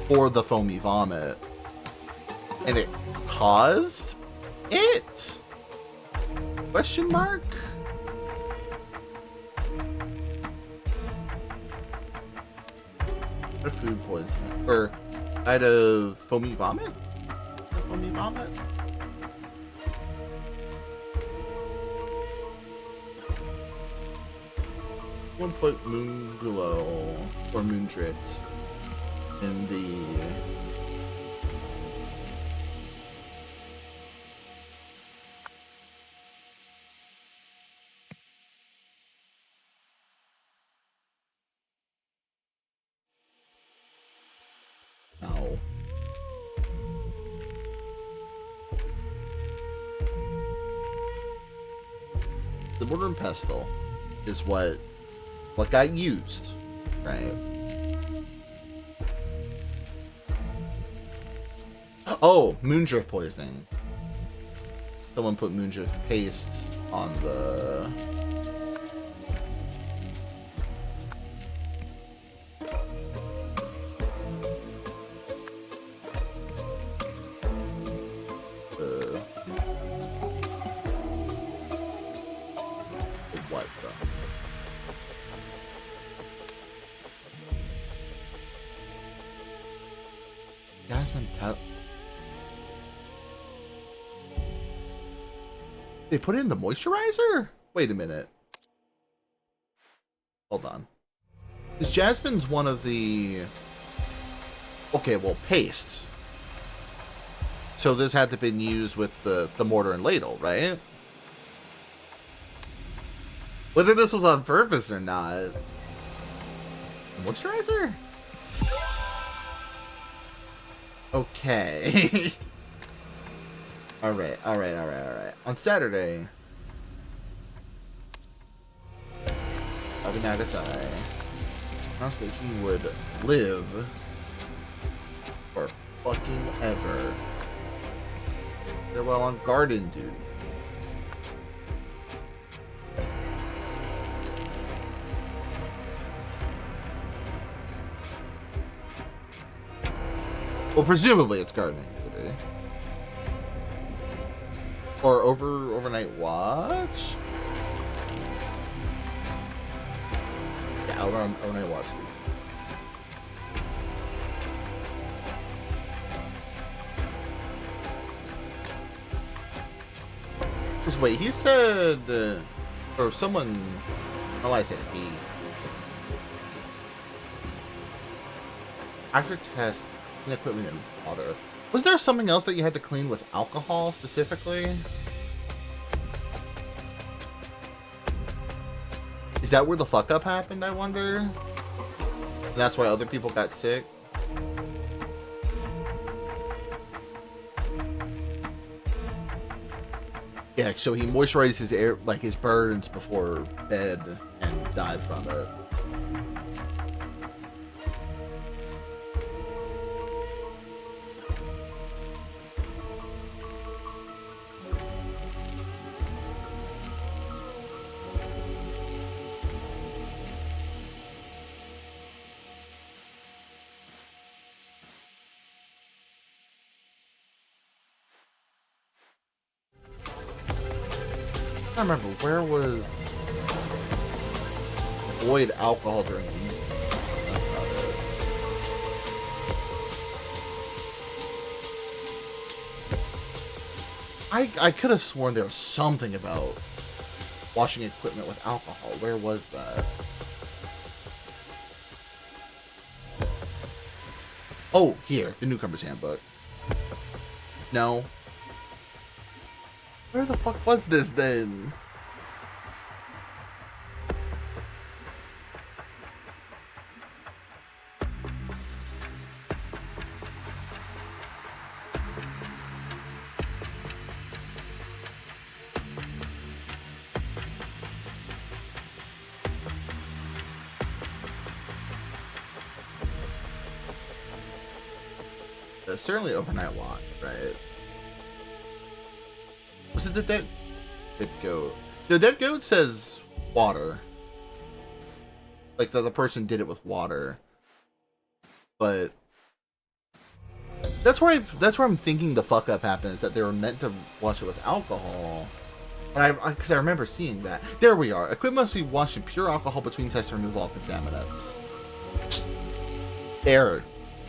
for the foamy vomit. And it caused it? Question mark? Food poisoning, or out of foamy vomit? Foamy vomit? One put Moonglow or Moondrift in the mortar and pestle is what got used, right? Oh, Moondrift poisoning. Someone put Moondrift paste on the... what though? Jasmine Pet. They put in the moisturizer? Wait a minute. Hold on. Because Jasmine's one of the... Okay, well, paste. So this had to have been used with the mortar and ladle, right? Whether this was on purpose or not. Moisturizer? Okay. Alright. On Saturday, Nagasai announced that he would live for fucking ever. They're well on garden duty. Well, presumably it's gardening duty. Or overnight watch? Yeah, overnight watch. Just wait, he said, or someone, I said he. After test, clean equipment and water. Was there something else that you had to clean with alcohol specifically? Is that where the fuck up happened, I wonder? And that's why other people got sick? Yeah, so he moisturized his air, like his burns before bed and died from it. I don't remember, where was avoid alcohol during the evening? That's not it. I could have sworn there was something about washing equipment with alcohol. Where was that? Oh, here, the newcomer's handbook. No. Where the fuck was this then? Certainly overnight walk, right? Was it the dead goat? The dead goat says water. Like that the person did it with water. But that's where I'm thinking the fuck up happened, is that they were meant to wash it with alcohol. And because I remember seeing that. There we are. Equipment must be washed in pure alcohol between tests to remove all contaminants. There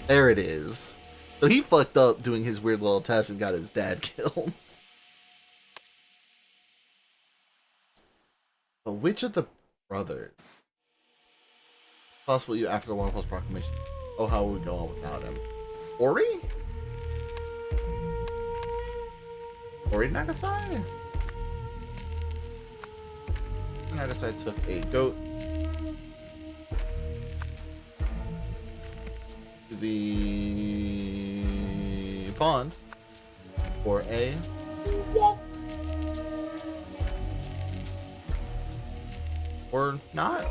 it is. So he fucked up doing his weird little test and got his dad killed. But which of the brothers? Possible you after the One Plus proclamation. Oh, how would we go on without him? Ori? Ori Nagasai? Nagasai took a goat to the pond for a walk. Or not.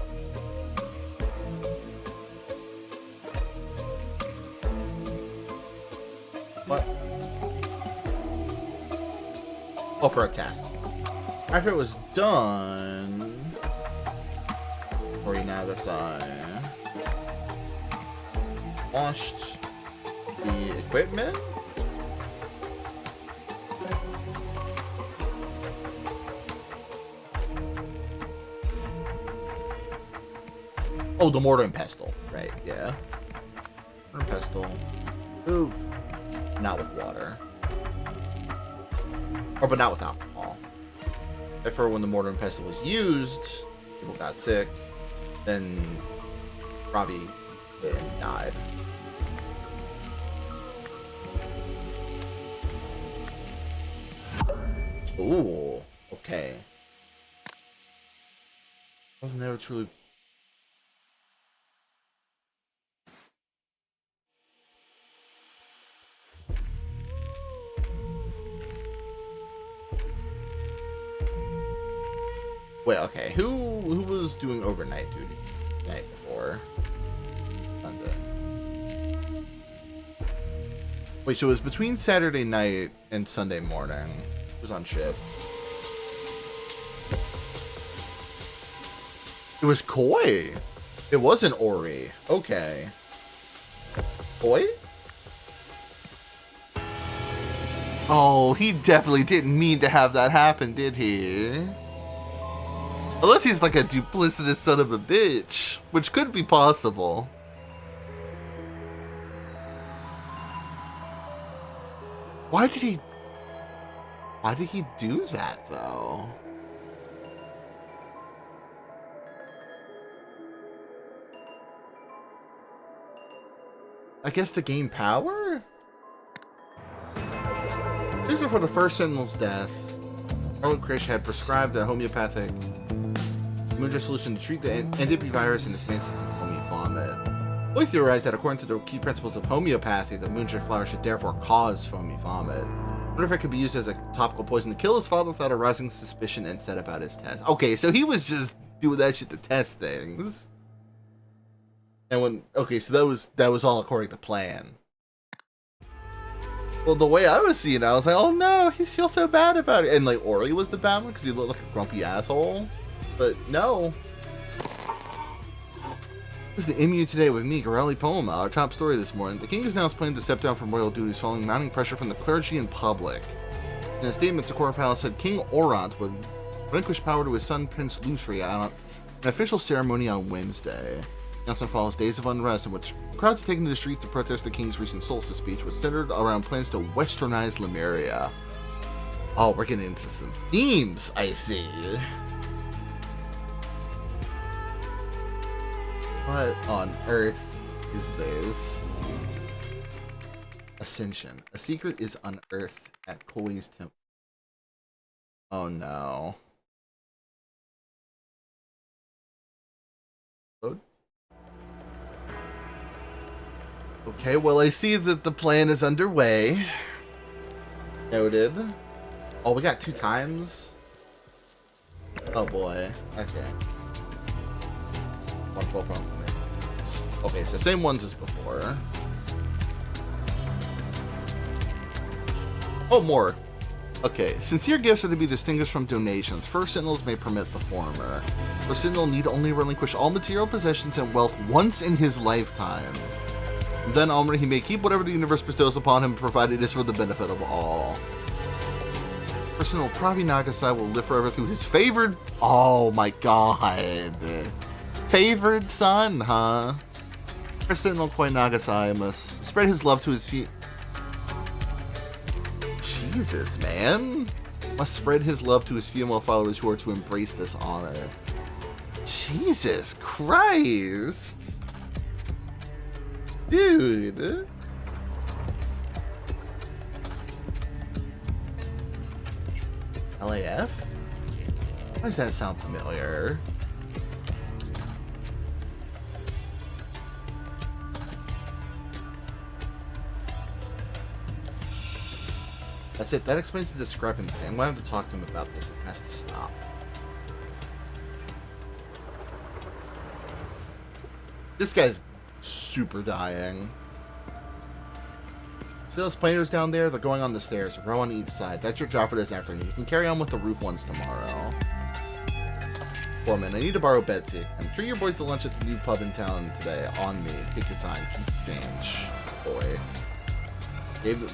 What? Oh, for a test. After it was done, Nagasai washed the equipment. Oh, the mortar and pestle. Right, yeah. Mortar and pestle. Move. Not with water. Or, but not with alcohol. Therefore, when the mortar and pestle was used, people got sick. Then Robbie died. Ooh, okay. I was never truly. Wait, okay. Who was doing overnight duty the night before Sunday? Wait, so it was between Saturday night and Sunday morning. It was on shift. It was Koi. It wasn't Ori. Okay. Koi? Oh, he definitely didn't mean to have that happen, did he? Unless he's like a duplicitous son of a bitch, which could be possible. Why did he do that, though? I guess to gain power? These are for the first Sentinel's death. Krish had prescribed a homeopathic Moondra solution to treat the NDP virus and dispense homie vomit. We theorized that according to the key principles of homeopathy, the Moondra flower should therefore cause foamy vomit. I wonder if it could be used as a topical poison to kill his father without arousing suspicion and set about his test. Okay, so he was just doing that shit to test things. And when so that was all according to plan. Well, the way I was seeing it, I was like, oh no, he feels so bad about it. And like Ori was the bad one because he looked like a grumpy asshole. But no. This is the MU today with me, Gorelli Poma. Our top story this morning. The king has now planning to step down from royal duties following mounting pressure from the clergy and public. In a statement, Sakura Palace said King Orant would relinquish power to his son Prince Lusri at an official ceremony on Wednesday. The announcement follows days of unrest in which crowds have taken to the streets to protest the king's recent solstice speech, which centered around plans to westernize Lemuria. Oh, we're getting into some themes, I see. What on earth is this? Ascension. A secret is unearthed at Koi's temple. Oh no. Load? Okay, well I see that the plan is underway. Noted. Oh, we got 2 times? Oh boy. Okay. 1 full pumpkin. Okay, it's the same ones as before. Oh, more. Okay, sincere gifts are to be distinguished from donations. First Sentinels may permit the former. First Sentinel need only relinquish all material possessions and wealth once in his lifetime. And then onward he may keep whatever the universe bestows upon him, provided it is for the benefit of all. First Sentinel Pravi Nagasai will live forever through his favored... Oh my god. Favored son, huh? First Sentinel Koi Nagasai must spread his love to his feet. Jesus, man. Must spread his love to his female followers who are to embrace this honor. Jesus Christ. Dude. LAF? Why does that sound familiar? That's it. That explains the discrepancy. I'm going to have to talk to him about this. It has to stop. This guy's super dying. See those planers down there? They're going on the stairs. A row on each side. That's your job for this afternoon. You can carry on with the roof ones tomorrow. Foreman, I need to borrow Betsy. And treat your boys to lunch at the new pub in town today. On me. Take your time. Keep change. Boy.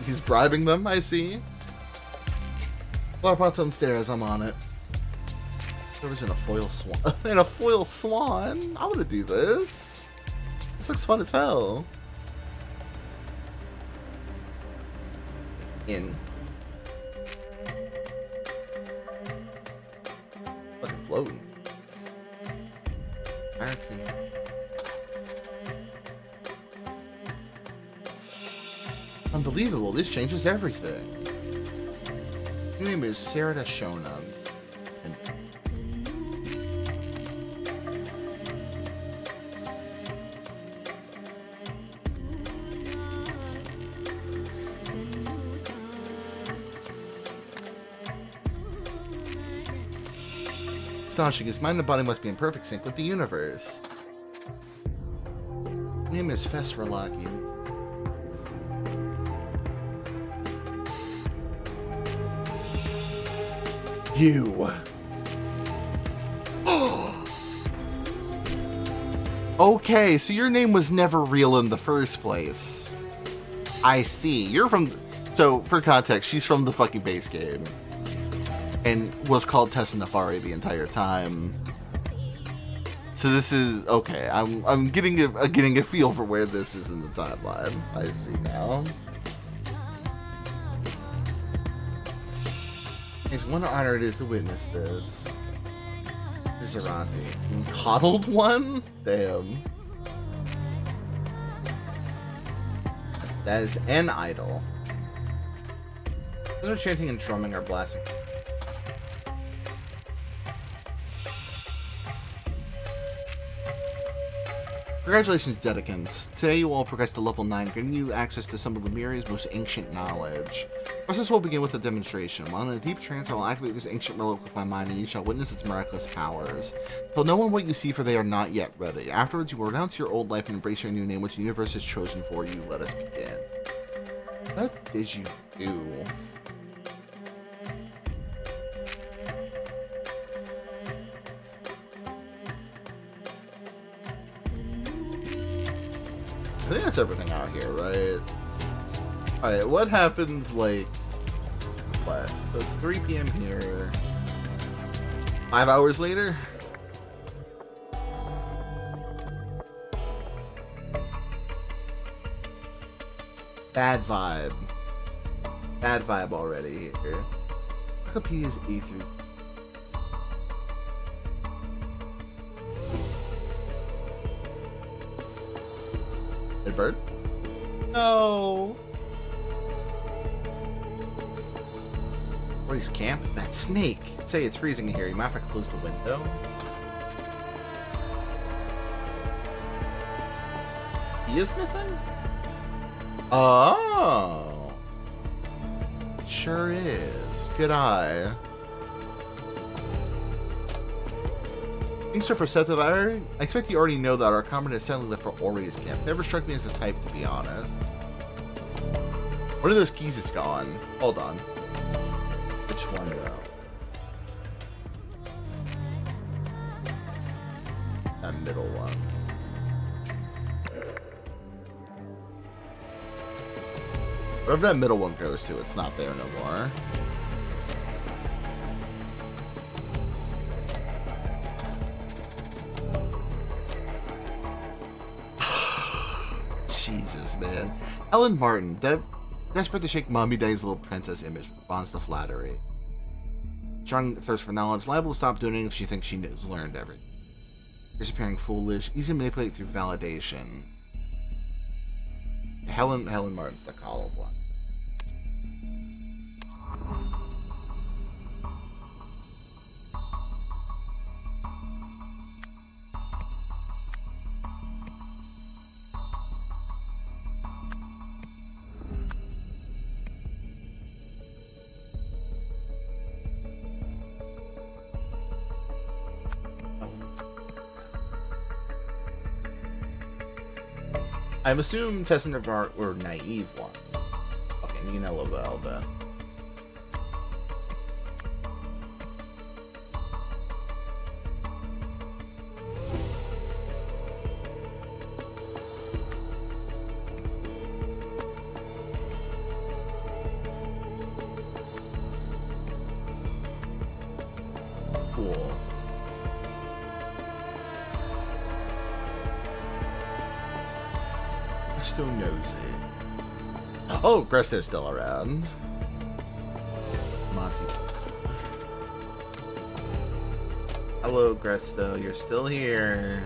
He's bribing them, I see. Flop out downstairs, I'm on it. Whoever's in a foil swan. In a foil swan? I want to do this. This looks fun as hell. In. Fucking floating. Action. Unbelievable, this changes everything. Your name is Sarada Shona. Astonishing, his mind and body must be in perfect sync with the universe. Your name is Fesralaki. You. Okay, so your name was never real in the first place. I see. You're from... So, for context, she's from the fucking base game. And was called Tessa Nefari the entire time. So this is... Okay, I'm getting a feel for where this is in the timeline. I see now. What an honor it is to witness this. Zerati. Coddled one? Damn. That is an idol. They're chanting and drumming or blasting. Congratulations, Dedicants. Today you will all progress to level 9, giving you access to some of Lemuria's most ancient knowledge. The process will begin with a demonstration. While in a deep trance, I will activate this ancient relic with my mind, and you shall witness its miraculous powers. Tell no one what you see, for they are not yet ready. Afterwards, you will renounce your old life and embrace your new name, which the universe has chosen for you. Let us begin. What did you do? I think that's everything out here, right? Alright, what happens, like, what? So it's 3 p.m. here. 5 hours later? Bad vibe. Bad vibe already here. Wikipedia's A through. Hey, bird? No. Where's camp? That snake. Say it's freezing in here. You might have to close the window. He is missing? Oh. Sure is. Good eye. Thanks for perceptive. I expect you already know that our comrade has suddenly left for Ori's camp. Never struck me as the type, to be honest. One of those keys is gone. Hold on. Which one, though? That middle one. Wherever that middle one goes to, it's not there no more. Jesus, man. Ellen Martin, desperate to shake Mommy Daddy's little princess image, responds to flattery. Strong thirst for knowledge, liable to stop doing it if she thinks she has learned everything. Disappearing foolish, easy to manipulate through validation. Helen Martin's the column one. I'm assuming Tessa Navarre or naive one. Okay, Nina Lavelle then. Cool. Gresto nosy. Oh, Gresto's still around. Monty. Hello, Gresto. You're still here.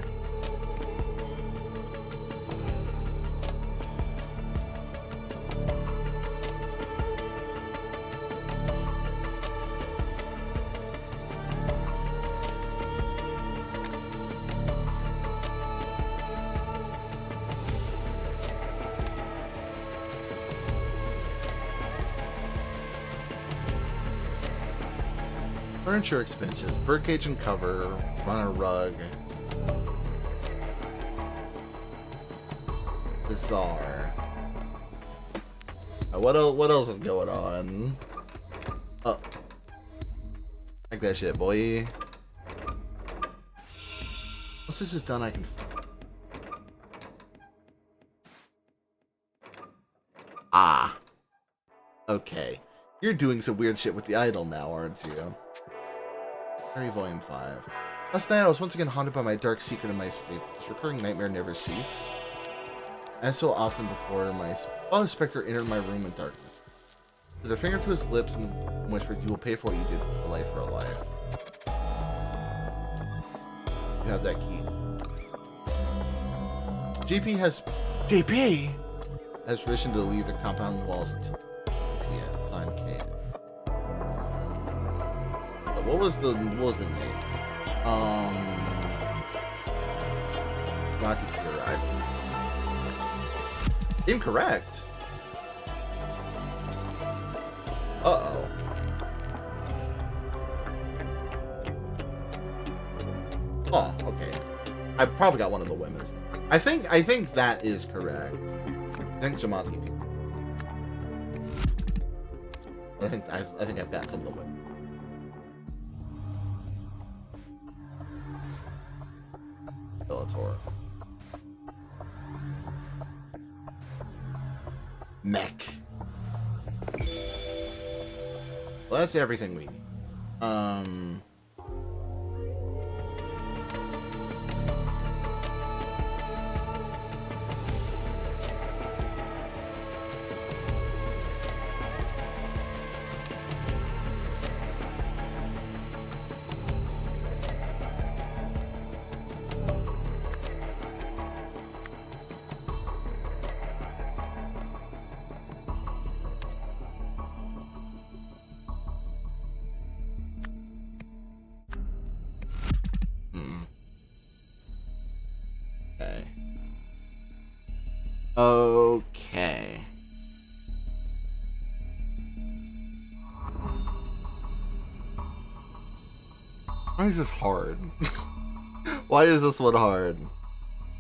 Furniture expenses, birdcage and cover, runner rug. Bizarre. What else is going on? Oh. Like that shit, boy. Once this is done, I can... Ah. Okay. You're doing some weird shit with the idol now, aren't you? Volume 5. Last night I was once again haunted by my dark secret in my sleep. This recurring nightmare never ceased. As so often before, my specter entered my room in darkness. With a finger to his lips and whispered, "You will pay for what you did, a life for a life." You have that key. JP has... JP? has permission to leave their compound walls until p.m. Sign K. But what was the name? Not to be right. Incorrect. Uh-oh. Oh, okay. I probably got one of the women's. I think that is correct. I think Jamati people. I think I've got some of the women. Bellator. Mech. Well, that's everything we need. Okay. Why is this hard? Why is this one hard?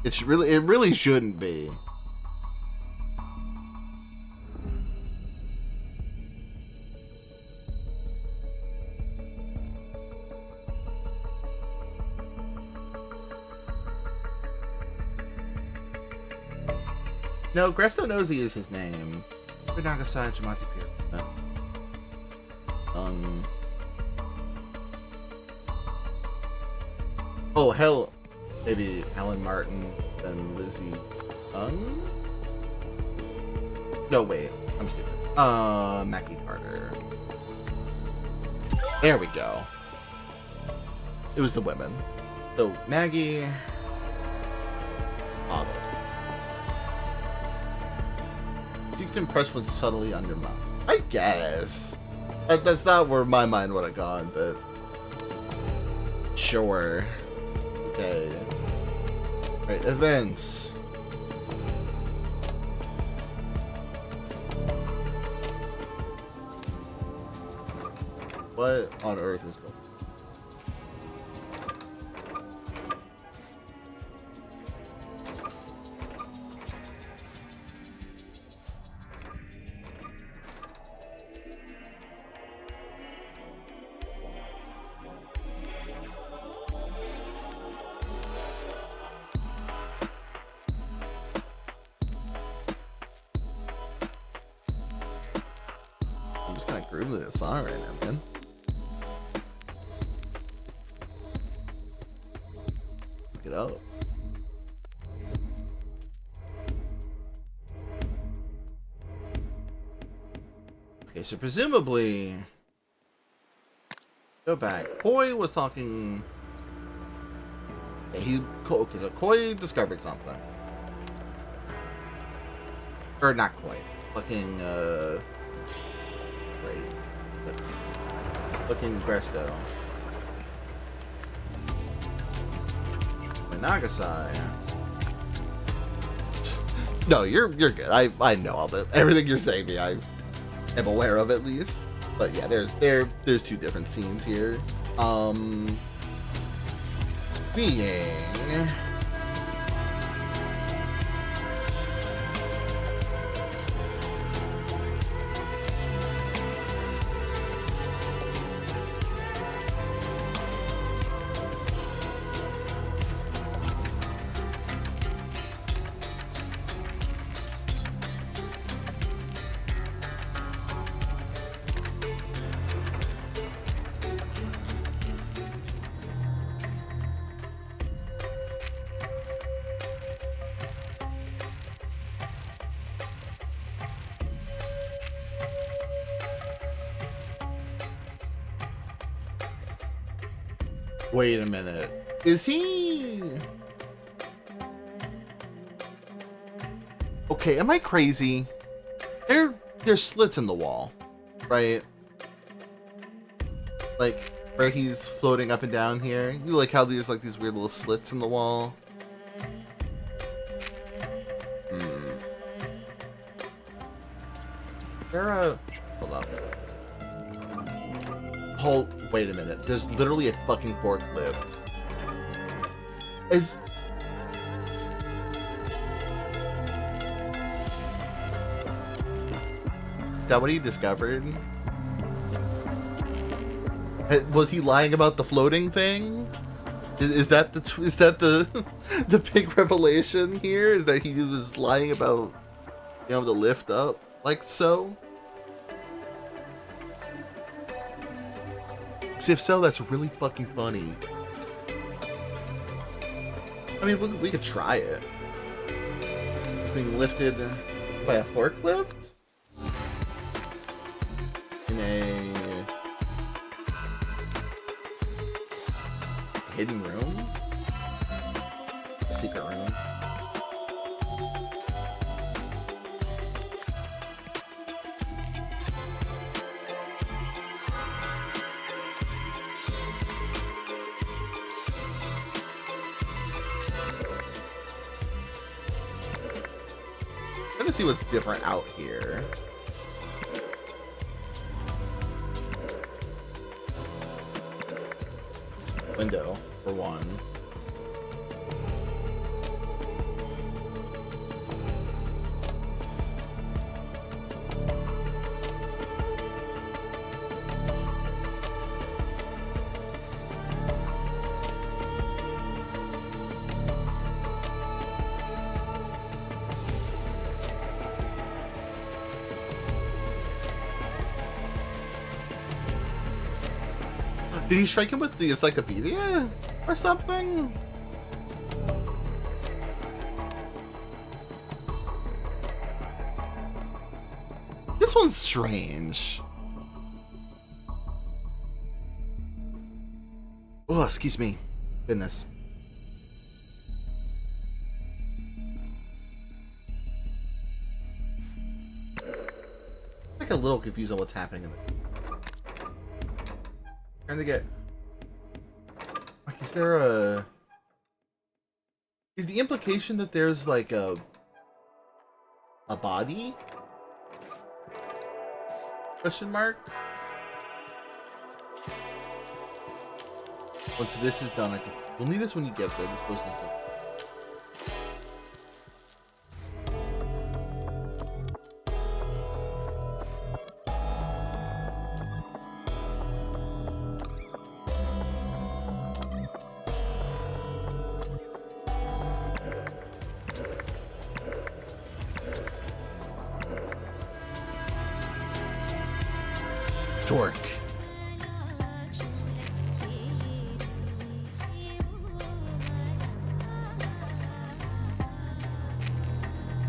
It really shouldn't be. No, Gresto Nosy is his name. Nagasai Jamati Pier. Oh, hell. Maybe Helen Martin and Lizzie No, wait. I'm stupid. Mackie Carter. There we go. It was the women. So, Maggie. Otto. Seeks to impress when subtly undermined. I guess. That's not where my mind would have gone, but... Sure. Okay. Right, events. What on earth is going on? I'm just kind of grooving this song right now, man. Look it up. Okay, so presumably, go back. Koi was talking. Yeah, okay, so Koi discovered something, or not Koi. Fucking great. Fucking Gresto. Nagasai. No, you're good. I know all that. Everything you're saying me, I am aware of at least. But yeah, there's two different scenes here. Being wait a minute. Is he Okay, am I crazy? There's slits in the wall, right? Like where he's floating up and down here. You like how there's like these weird little slits in the wall? Hold up. Wait a minute. There's literally a fucking forklift. Is that what he discovered? Was he lying about the floating thing? Is that the the big revelation here? Is that he was lying about being able to lift up like so? Because if so, that's really fucking funny. I mean, we could try it. Being lifted by a forklift? In a hidden room? A secret room? See what's different out here. Window, for one. Did he strike him with the encyclopedia or something? This one's strange. Oh, excuse me. Goodness. I'm like a little confused on what's happening in the trying to get like, is the implication that there's like a body? Question mark? Once this is done, you'll need this when you get there. This post is done. Jork.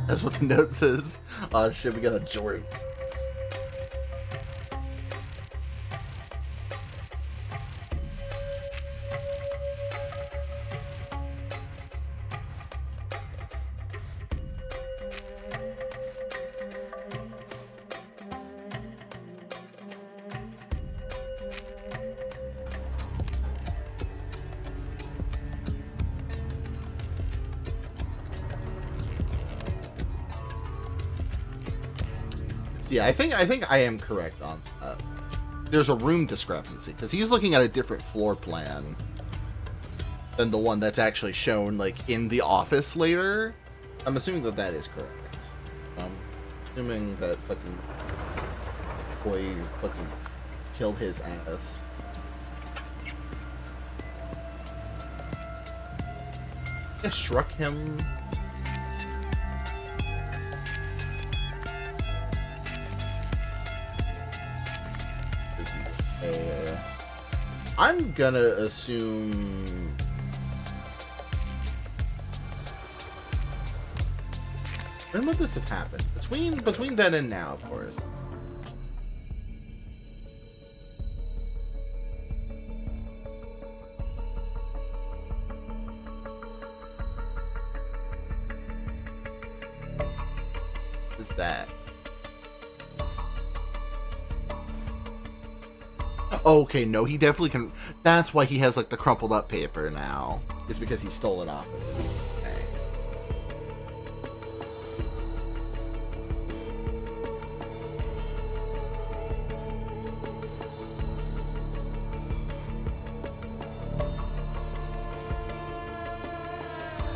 That's what the note says. Oh shit, we got a jork. Yeah, I think I am correct on that. There's a room discrepancy because he's looking at a different floor plan than the one that's actually shown like in the office later. I'm assuming that that is correct. Assuming that fucking boy fucking killed his ass. I struck him. I'm gonna assume when would this have happened? Between then and now, of course. is that? Okay, no, he definitely can. That's why he has like the crumpled up paper now. It's because he stole it off of it. Okay.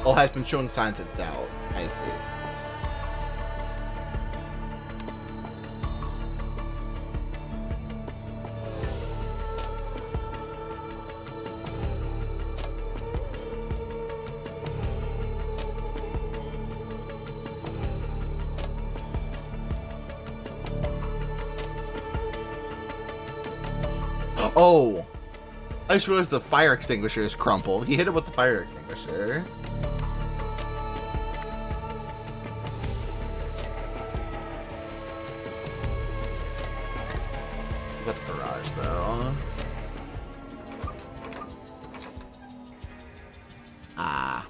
Oh, has been showing signs of doubt. I see. Oh, I just realized the fire extinguisher is crumpled. He hit it with the fire extinguisher. Got the garage though. Ah.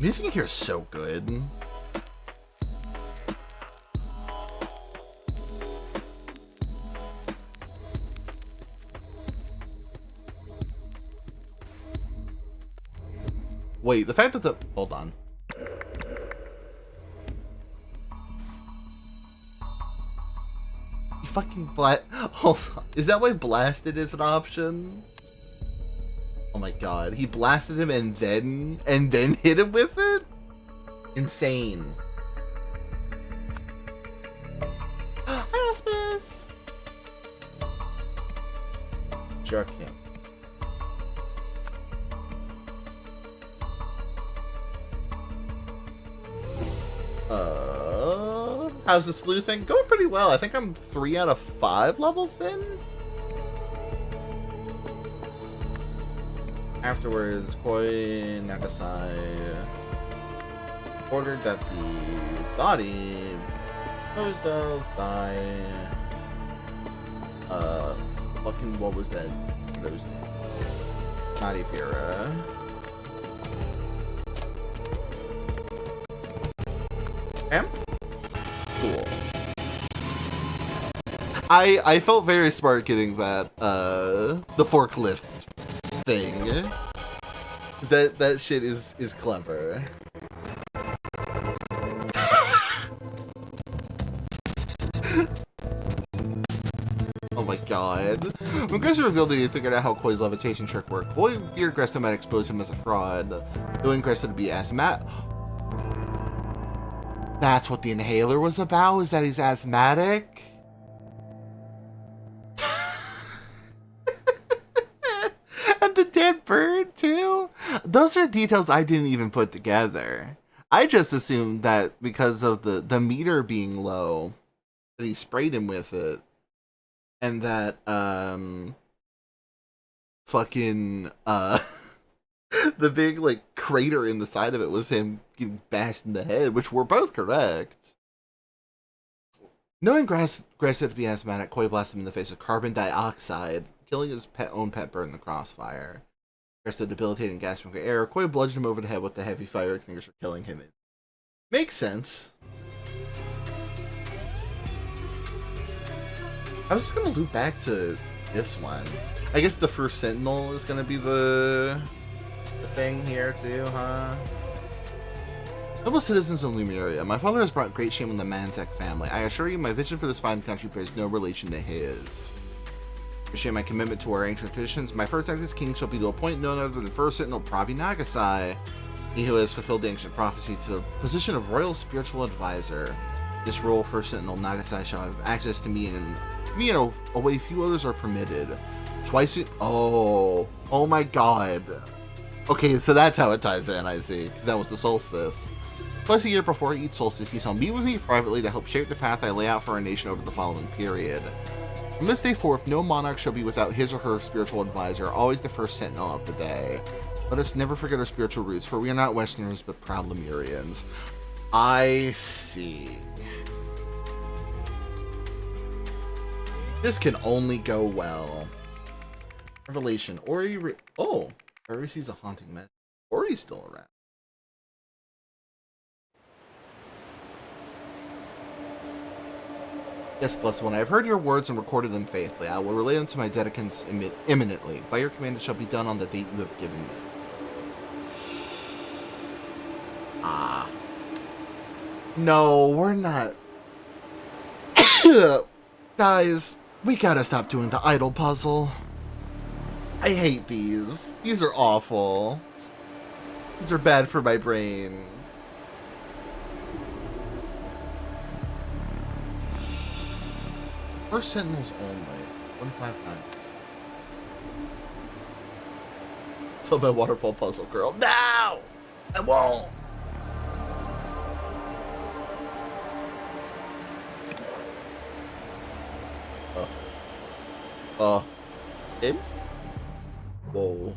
Music in here is so good. Wait, the fact that the... Hold on. You fucking Hold on. Is that why blasted is an option? Oh my god. He blasted him and then hit him with it? Insane. Hi, Auspice! Jerk him. How's the sleuthing? Going pretty well. I think I'm 3 out of 5 levels then? Afterwards, Koi Nagasai ordered that the body disposed of by fucking what was that? Those names. Nadipira. Am? Cool. I felt very smart getting that the forklift thing. That shit is clever. Oh my god. When Gresta revealed that he figured out how Koi's levitation trick worked, Koi feared Gresta might expose him as a fraud, knowing Gresta to be asthmatic. That's what the inhaler was about? Is that he's asthmatic? And the dead bird, too? Those are details I didn't even put together. I just assumed that because of the meter being low, that he sprayed him with it. And that, fucking, the big, like, crater in the side of it was him getting bashed in the head, which were both correct. Knowing Gresta to be asthmatic, Koi blasted him in the face with carbon dioxide, killing his own pet bird in the crossfire. Gresta debilitated and gasping for air. Koi bludgeoned him over the head with the heavy fire extinguisher, killing him. Makes sense. I was just gonna loop back to this one. I guess the first Sentinel is gonna be the thing here too, huh? Noble citizens of Lemuria, my father has brought great shame on the Manzek family. I assure you my vision for this fine country bears no relation to his. Appreciate my commitment to our ancient traditions. My first act as king shall be to appoint none other than first Sentinel Pravi Nagasai, he who has fulfilled the ancient prophecy, to the position of royal spiritual advisor. This role, first Sentinel Nagasai shall have access to me in a way few others are permitted. Twice it. Oh my god. Okay, so that's how it ties in, I see. Because that was the solstice. Twice a year before each solstice, he shall meet with me privately to help shape the path I lay out for our nation over the following period. From this day forth, no monarch shall be without his or her spiritual advisor, always the first sentinel of the day. Let us never forget our spiritual roots, for we are not Westerners, but proud Lemurians. I see. This can only go well. Revelation. Ori. Oh, Ori sees a haunting message. Ori's still around. Yes, Blessed One, I have heard your words and recorded them faithfully. I will relay them to my dedicants imminently. By your command, it shall be done on the date you have given me. Ah. No, we're not. Guys, we gotta stop doing the idle puzzle. I hate these. These are awful. These are bad for my brain. First Sentinels only. 159. So bad waterfall puzzle girl. No! I won't! Him? Whoa.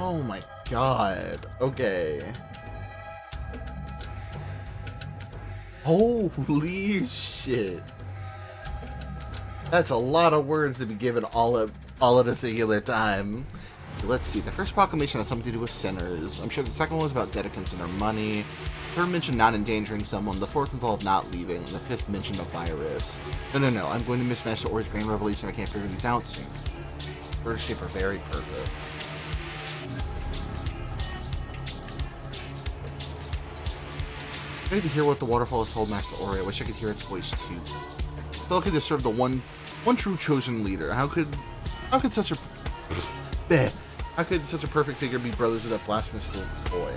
Oh my god. Okay. Holy shit. That's a lot of words to be given all at a singular time. Let's see. The first proclamation had something to do with sinners. I'm sure the second one was about dedicants and their money. The third mentioned not endangering someone. The fourth involved not leaving. And the fifth mentioned a virus. No. I'm going to mismatch the Ori's grand revelation. I can't figure these out soon. Bird shape are very perfect. I need to hear what the waterfall has told Master Ori. I wish I could hear its voice too. Still could have served the one true chosen leader. How could such a perfect figure be brothers with that blasphemous little boy?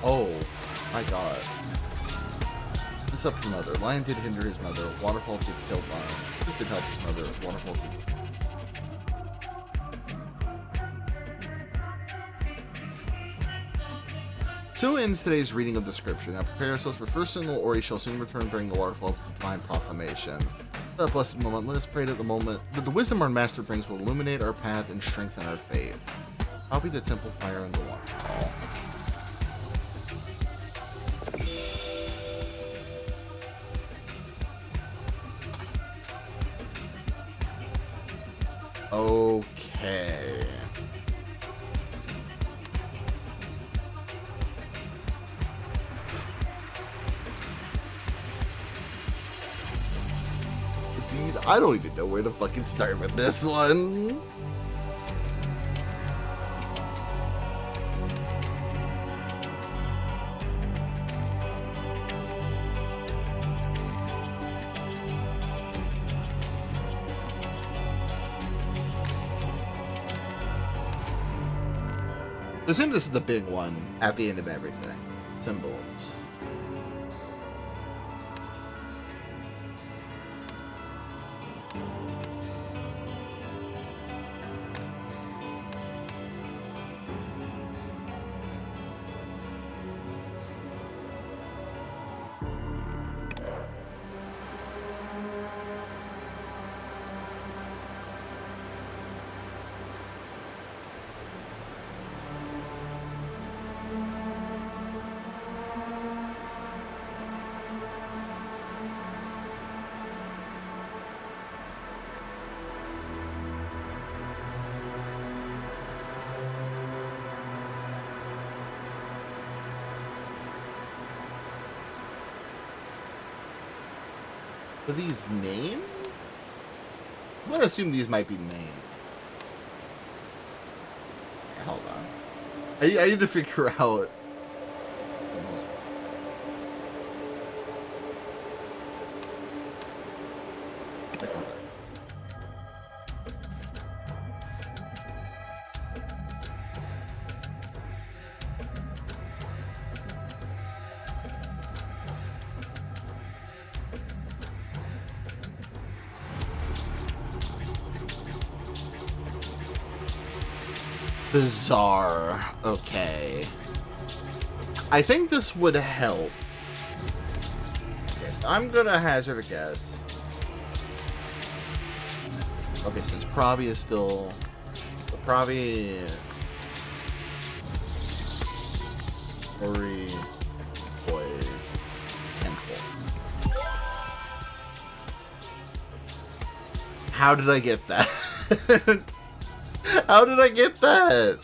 Oh my god. This up to mother. Lion did hinder his mother. Waterfall did kill Lion. This did help his mother. Waterfall did. So ends today's reading of the scripture. Now prepare ourselves for first Sentinel Ori shall soon return during the waterfall's divine proclamation. That blessed moment, let us pray that the moment that the wisdom our master brings will illuminate our path and strengthen our faith. Copy the temple fire and the waterfall. Okay. Dude, I don't even know where to fucking start with this one. I assume this is the big one at the end of everything. Symbols. Are these names? I'm gonna assume these might be names. Hold on. I need to figure out. Bizarre. Okay. I think this would help. Okay, I'm gonna hazard a guess. Okay, since Pravi is still... Pravi... Ori... Boy... Temple. How did I get that? How did I get that?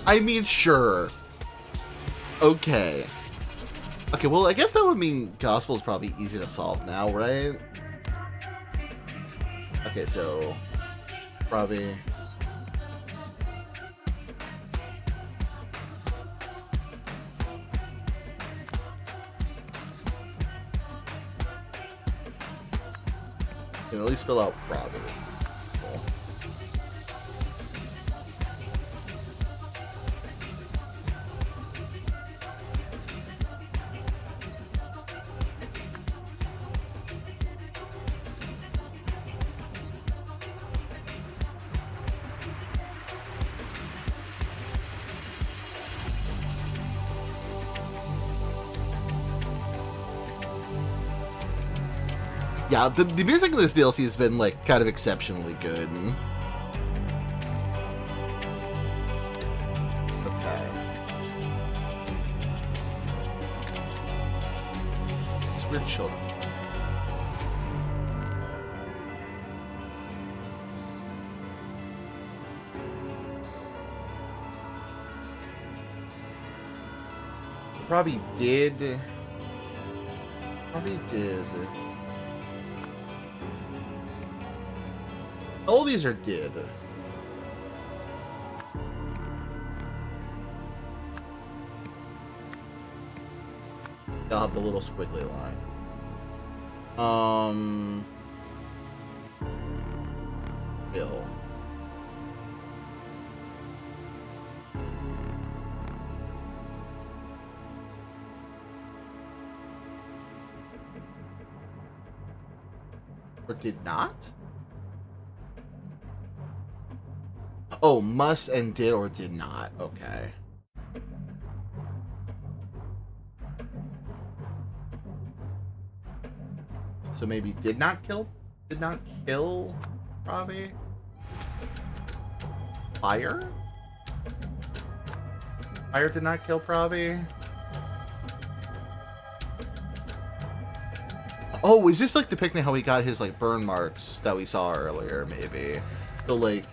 I mean, sure. Okay. Okay, well, I guess that would mean Gospel is probably easy to solve now, right? Okay, so... Probably... You can at least fill out Probably. Cool. Yeah, the music in this DLC has been, like, kind of exceptionally good. Okay. It's weird children. Probably did. All these are did. They'll have the little squiggly line. Bill. Or did not? Oh, must and did or did not. Okay. So maybe did not kill Ravi? Fire? Fire did not kill Pravi? Oh, is this like depicting how he got his like burn marks that we saw earlier, maybe? So like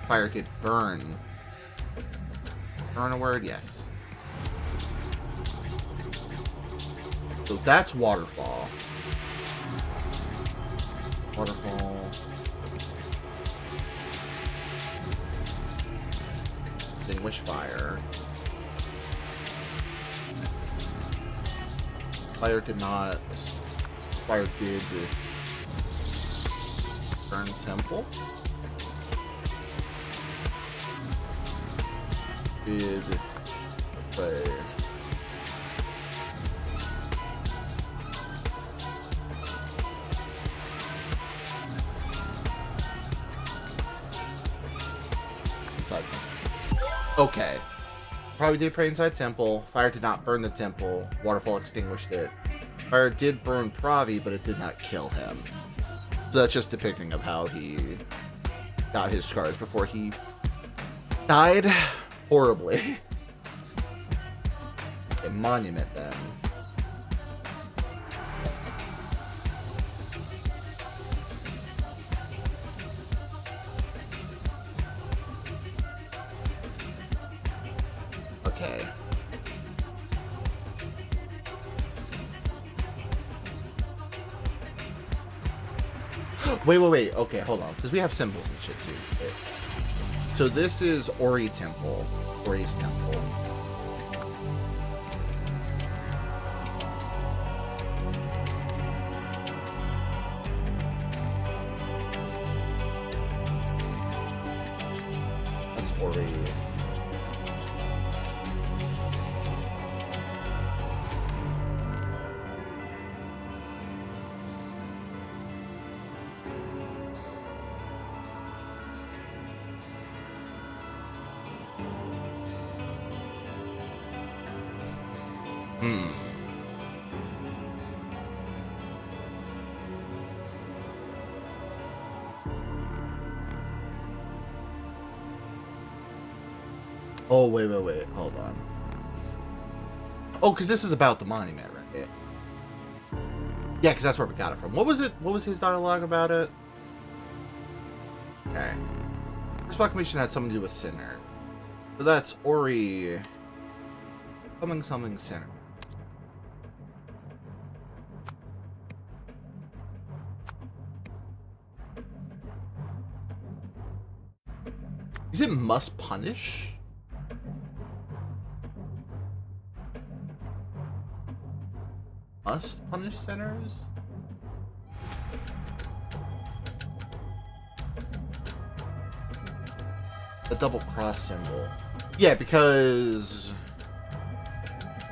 fire did burn. Burn a word? Yes. So that's waterfall. Waterfall. Extinguish fire. Fire did not. Fire did burn temple. Did say inside temple. Okay. Probably did pray inside temple. Fire did not burn the temple. Waterfall extinguished it. Fire did burn Pravi, but it did not kill him. So that's just depicting of how he got his scars before he died horribly. A monument then. Okay. Wait. Okay, hold on. Because we have symbols and shit too. Okay. So this is Ori Temple. Ori's Temple. That's Ori. Oh, wait. Hold on. Oh, because this is about the monument, right? Yeah, because that's where we got it from. What was it? What was his dialogue about it? Okay. First proclamation had something to do with Sinner. So that's Ori... Something Sinner. Is it must punish? Must punish sinners? The double cross symbol. Yeah, because...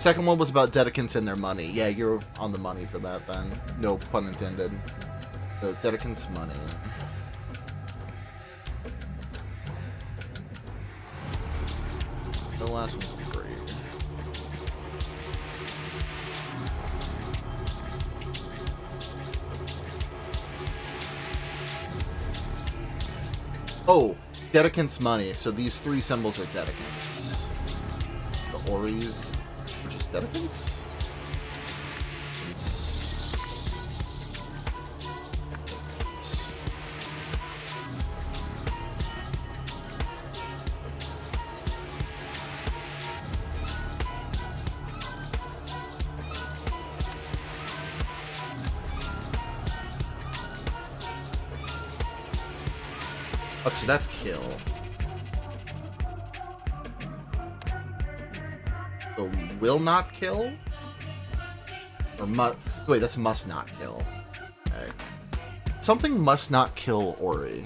Second one was about Dedicants and their money. Yeah, you're on the money for that then. No pun intended. So, Dedicants' money. The last one's great. Oh, Dedicants' money. So these three symbols are Dedicants. The Oris, which is Dedicants? Oh, so that's kill. So will not kill? Or wait, that's must not kill. Okay. Something must not kill Ori.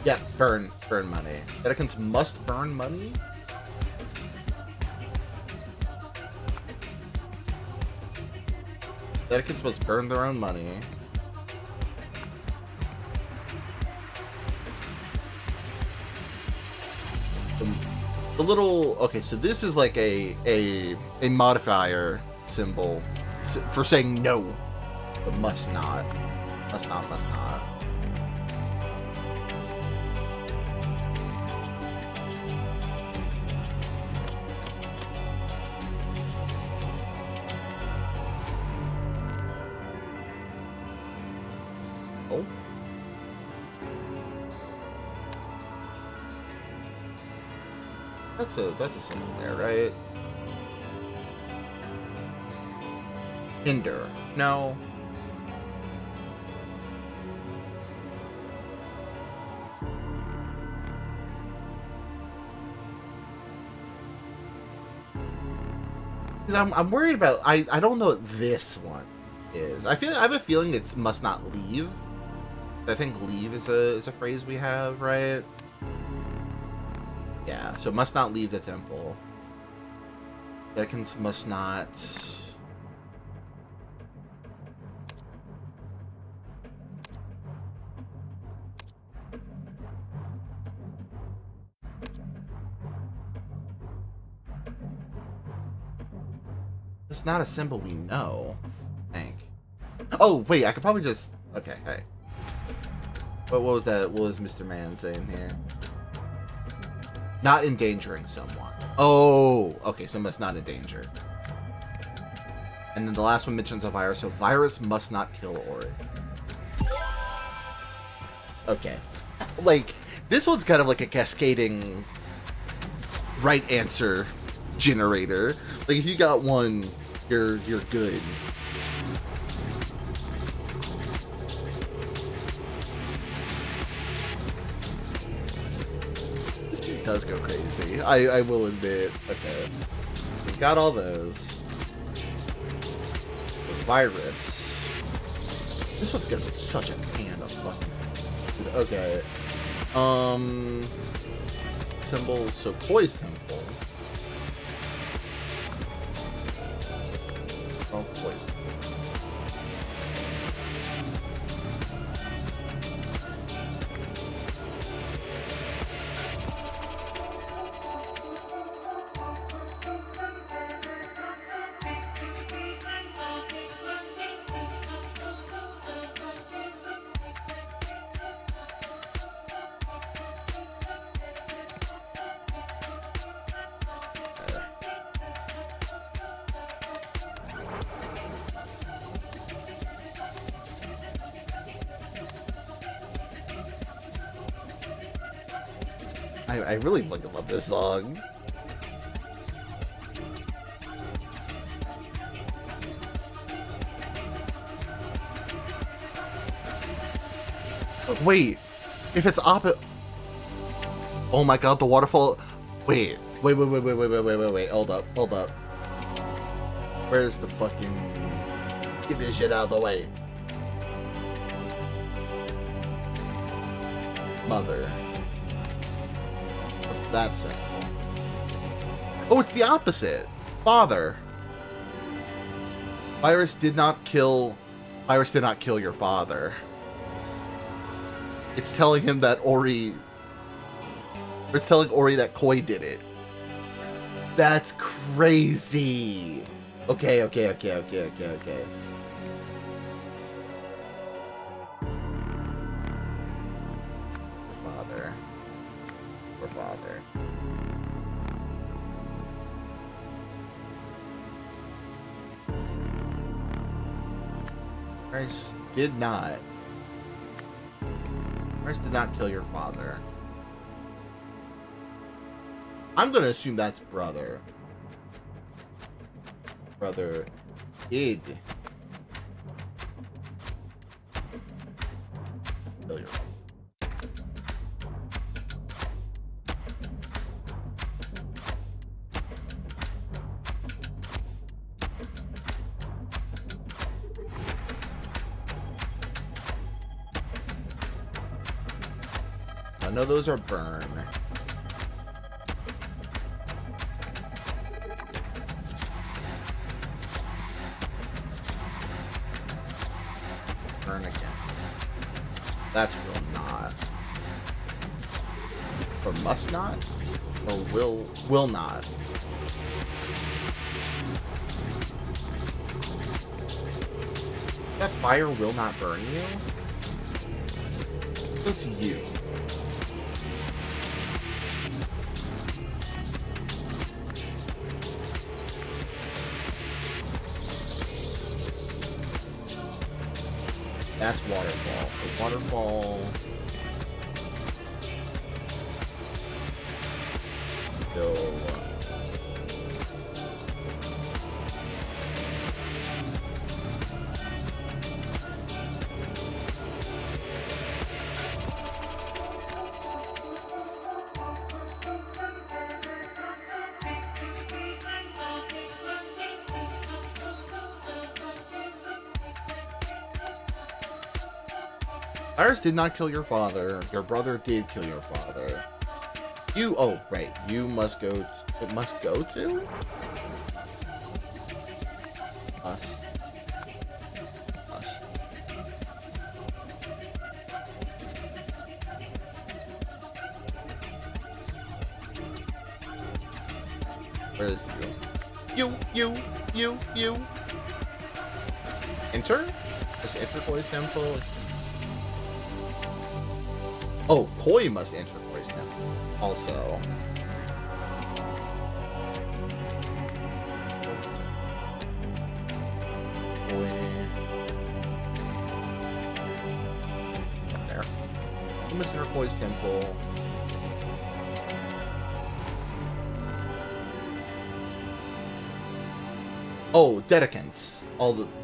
Yeah, burn money. Dedicants must burn money? Dedicants must burn their own money. The little... Okay, so this is like a modifier symbol for saying no. But must not. Must not. Oh. That's a symbol there, right? Hinder. No. Because I'm worried about I don't know what this one is. I have a feeling it's must not leave. I think leave is a phrase we have, right? Yeah, so must not leave the temple. Dedicants must not... It's not a symbol we know, I think. Oh, wait, I could probably just... Okay, hey. What was that? What was Mr. Man saying here? Not endangering someone. Oh, okay, so must not endanger. And then the last one mentions a virus, so virus must not kill Ori. Okay. Like, this one's kind of like a cascading right answer generator. Like, if you got one, you're good. Does go crazy. I will admit. Okay. We got all those. The virus. This one's gonna be such a pan of fucking. Okay. Symbols. So poise temple. Oh, poise temple. I really fucking love this song. Wait, if it's opposite. Oh my god, the waterfall. Wait. Hold up. Where's the fucking. Get this shit out of the way. Mother. What's that symbol? Oh, it's the opposite. Father. Iris did not kill your father. It's telling him that Ori. It's telling Ori that Koi did it. That's crazy. Okay. Poor father. Christ did not kill your father. I'm gonna assume that's brother. Brother did kill your father. I know those are burn. Burn again. That's will not. Or must not? Or will not? That fire will not burn you? It's you. That's waterfall. So waterfall. Still. Iris did not kill your father. Your brother did kill your father. Oh, right. You must go. It must go to? Must. Where is you? You. Enter? Just enter Koi's temple. Oh, Koi must enter Koi's temple. Also. Koi. Up there. You must enter Koi's temple. Oh, Dedicants.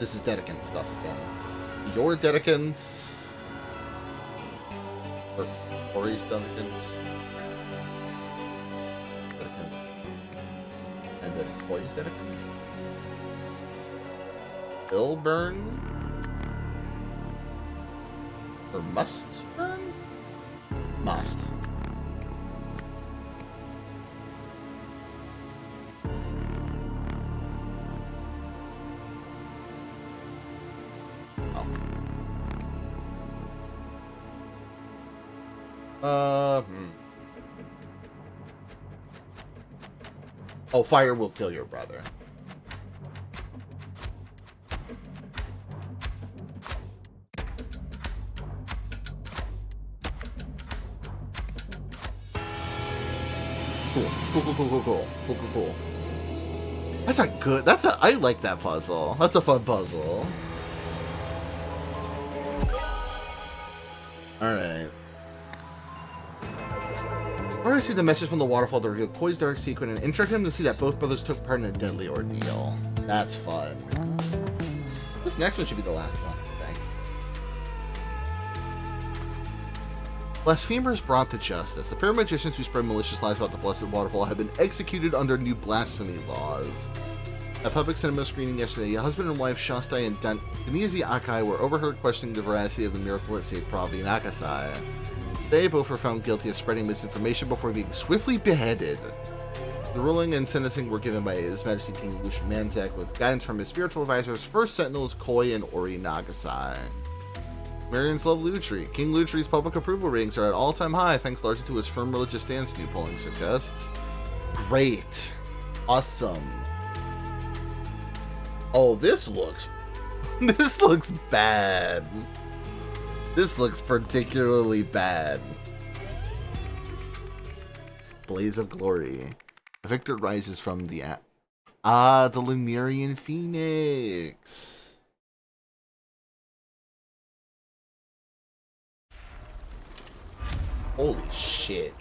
This is Dedicant stuff again. Your Dedicants. Or Ori's Dedicants. And then Koi's Dedicant. Will burn? Or must burn? Must. Oh, fire will kill your brother. Cool. I like that puzzle. That's a fun puzzle. Alright. Or I see the message from the waterfall to reveal Koi's dark secret and instruct him to see that both brothers took part in a deadly ordeal. That's fun. This next one should be the last one, I think. Blasphemers brought to justice. The pair of magicians who spread malicious lies about the blessed waterfall have been executed under new blasphemy laws. At public cinema screening yesterday, a husband and wife, Shastai and Denizi Akai, were overheard questioning the veracity of the miracle that saved Pravi and Akasai. They both were found guilty of spreading misinformation before being swiftly beheaded. The ruling and sentencing were given by His Majesty King Lucian Manzak with guidance from his spiritual advisors, First Sentinels Koi and Ori Nagasai. Lemurians love Lutri. King Lutri's public approval ratings are at all-time high, thanks largely to his firm religious stance, new polling suggests. Great. Awesome. Oh, this looks bad. This looks particularly bad. Blaze of Glory. Victor rises from the the Lemurian Phoenix. Holy shit.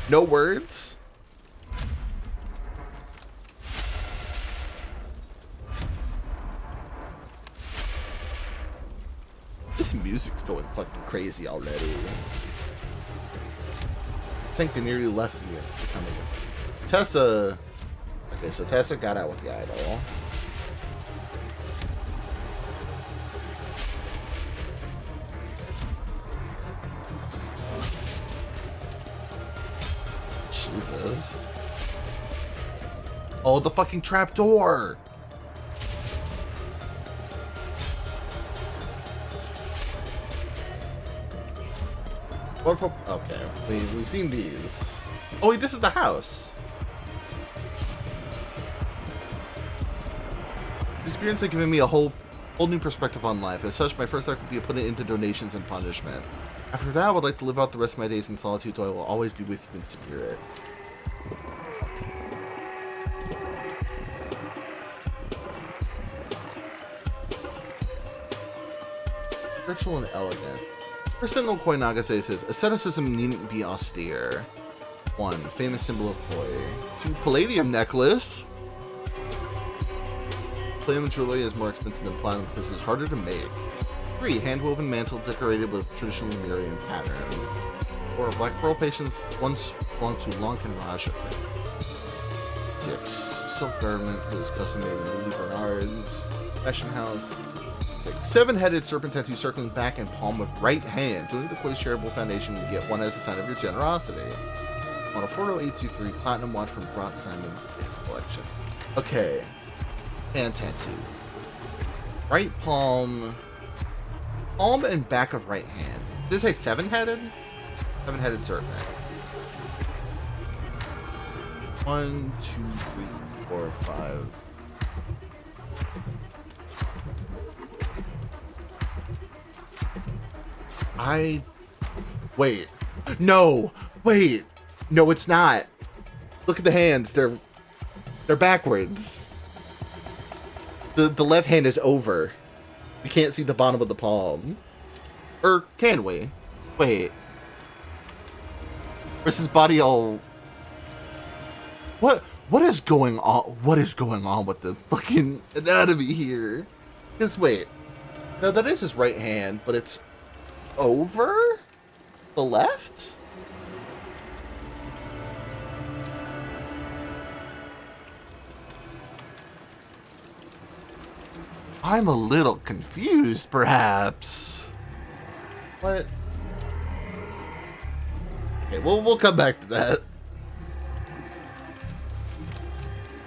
No words? This music's going fucking crazy already. I think they nearly left me. Tessa. Okay, so Tessa got out with the idol. Jesus. Oh, the fucking trapdoor! Okay, we've seen these. Oh wait, this is the house. This experience has given me a whole new perspective on life. As such, my first act would be to put it into donations and punishment. After that, I would like to live out the rest of my days in solitude, though I will always be with you in spirit. Spiritual and elegant. First Sentinel Koi Nagase says, asceticism needn't be austere. 1. Famous symbol of Koi. 2. Palladium necklace. Palladium jewelry is more expensive than platinum because it is harder to make. 3. Hand-woven mantle decorated with traditional Lemurian pattern. 4. Black pearl patience once belonged to Lankan Raja. 6. Silk garment was custom made in Louis Bernard's fashion house. 6. 7-headed serpent tattoo circling back and palm of right hand. Donate to Koi's Charitable Foundation and get one as a sign of your generosity. On a 40823 platinum watch from Brot Simon's Dance Collection. Okay. Hand tattoo. Right palm. Palm and back of right hand. Did it say 7-headed? 7-headed serpent. 1, 2, 3, 4, 5. Wait. No! Wait! No, it's not. Look at the hands. They're backwards. The left hand is over. We can't see the bottom of the palm. Or can we? Wait. Where's his body all... What is going on? What is going on with the fucking anatomy here? Because wait. No, that is his right hand, but it's over the left? I'm a little confused, perhaps. What? Okay, we'll come back to that.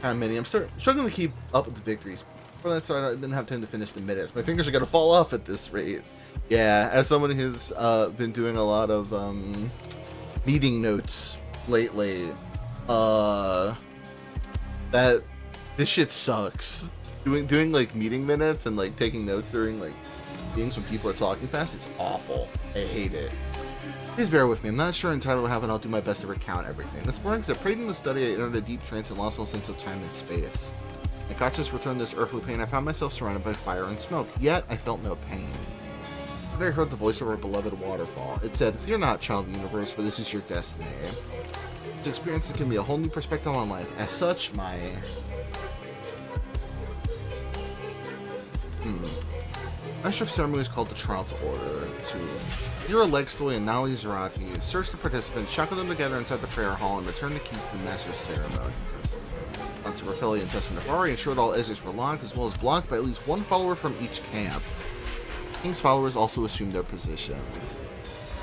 How many? I'm struggling to keep up with the victories. For that, so I didn't have time to finish the minutes. My fingers are gonna fall off at this rate. Yeah, as someone who's been doing a lot of meeting notes lately, that this shit sucks. Doing like meeting minutes and like taking notes during like meetings when people are talking fast, it's awful. I hate it. Please bear with me. I'm not sure entirely what happened. I'll do my best to recount everything. This morning, as I prayed in the study, I entered a deep trance and lost all sense of time and space. My consciousness returned this earthly pain. I found myself surrounded by fire and smoke, yet I felt no pain. I heard the voice of our beloved waterfall. It said, "Fear not, child of the universe, for this is your destiny." This experience can be a whole new perspective on life. As such, my... Master of Ceremony is called the trial to order to Hira Legstoy and Nali Zarati search the participants, shackle them together inside the prayer hall, and return the keys to the Master of Ceremonies. Onto Rafelli and Justin Nefari ensured all exits were locked, as well as blocked by at least one follower from each camp. King's followers also assumed their positions.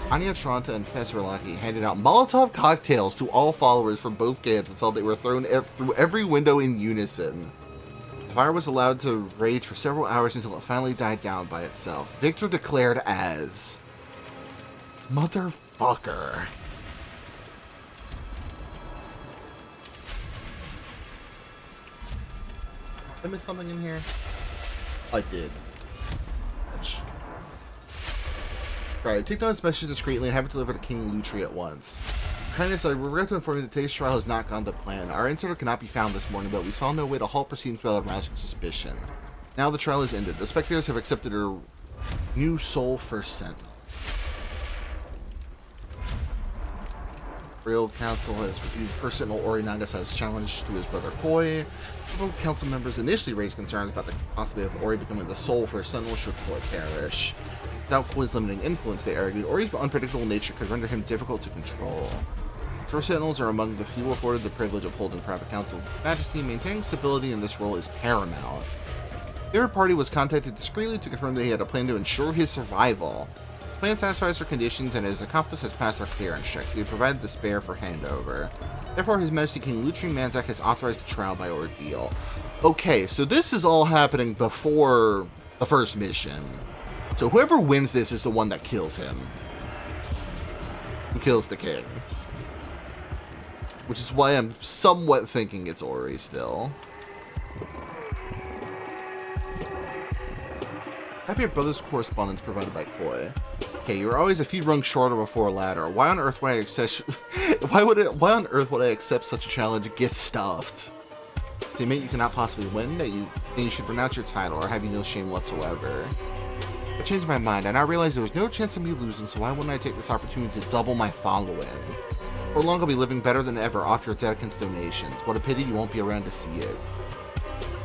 Anya Tranta and Fesralaki handed out Molotov cocktails to all followers from both camps until they were thrown through every window in unison. The fire was allowed to rage for several hours until it finally died down by itself. Victor declared as... Motherfucker. Did I miss something in here? I did. Alright, take down this message discreetly and have it delivered to King Lutri at once. Kindness, I regret to inform you that today's trial has not gone to plan. Our insider cannot be found this morning, but we saw no way to halt proceedings without arousing suspicion. Now the trial is ended. The spectators have accepted a new soul first sentinel. Real Council has reviewed First Sentinel Ori Nagasa's challenge to his brother Koi. Several council members initially raised concerns about the possibility of Ori becoming the sole First Sentinel should Koi perish. Without Koi's limiting influence, they argued, Ori's unpredictable nature could render him difficult to control. First Sentinels are among the few afforded the privilege of holding private council with Majesty. Maintaining stability in this role is paramount. The third party was contacted discreetly to confirm that he had a plan to ensure his survival. His plan satisfies our conditions, and his accomplice has passed our clearance checks. He had provided the spare for handover. Therefore, His Majesty King Lutri Manzak has authorized the trial by ordeal. Okay, so this is all happening before the first mission. So whoever wins this is the one that kills him. Who kills the king. Which is why I'm somewhat thinking it's Ori still. Happy Brothers correspondence provided by Koi. Okay, you're always a few rungs short of a four ladder. Why on earth would I accept? Why on earth would I accept such a challenge? Get stuffed. They mean you cannot possibly win. Then you should renounce your title, or have you no shame whatsoever. I changed my mind. I now realize there was no chance of me losing, so why wouldn't I take this opportunity to double my following? For long, I'll be living better than ever off your dedicants' donations. What a pity you won't be around to see it.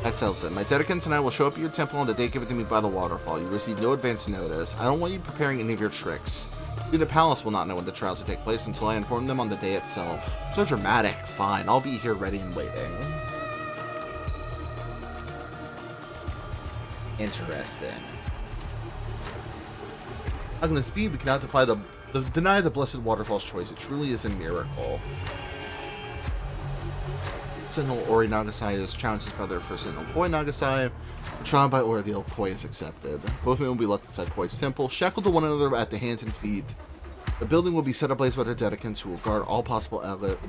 That settles it. My dedicants and I will show up at your temple on the day given to me by the waterfall. You receive no advance notice. I don't want you preparing any of your tricks. Even the palace will not know when the trials will take place until I inform them on the day itself. So dramatic. Fine, I'll be here ready and waiting. Interesting. How can this be? We cannot deny the blessed waterfall's choice. It truly is a miracle. Sentinel Ori Nagasai is challenged his brother for Sentinel Koi Nagasai. Trial by ordeal, Koi is accepted. Both men will be left inside Koi's temple, shackled to one another at the hands and feet. The building will be set ablaze by their dedicants, who will guard all possible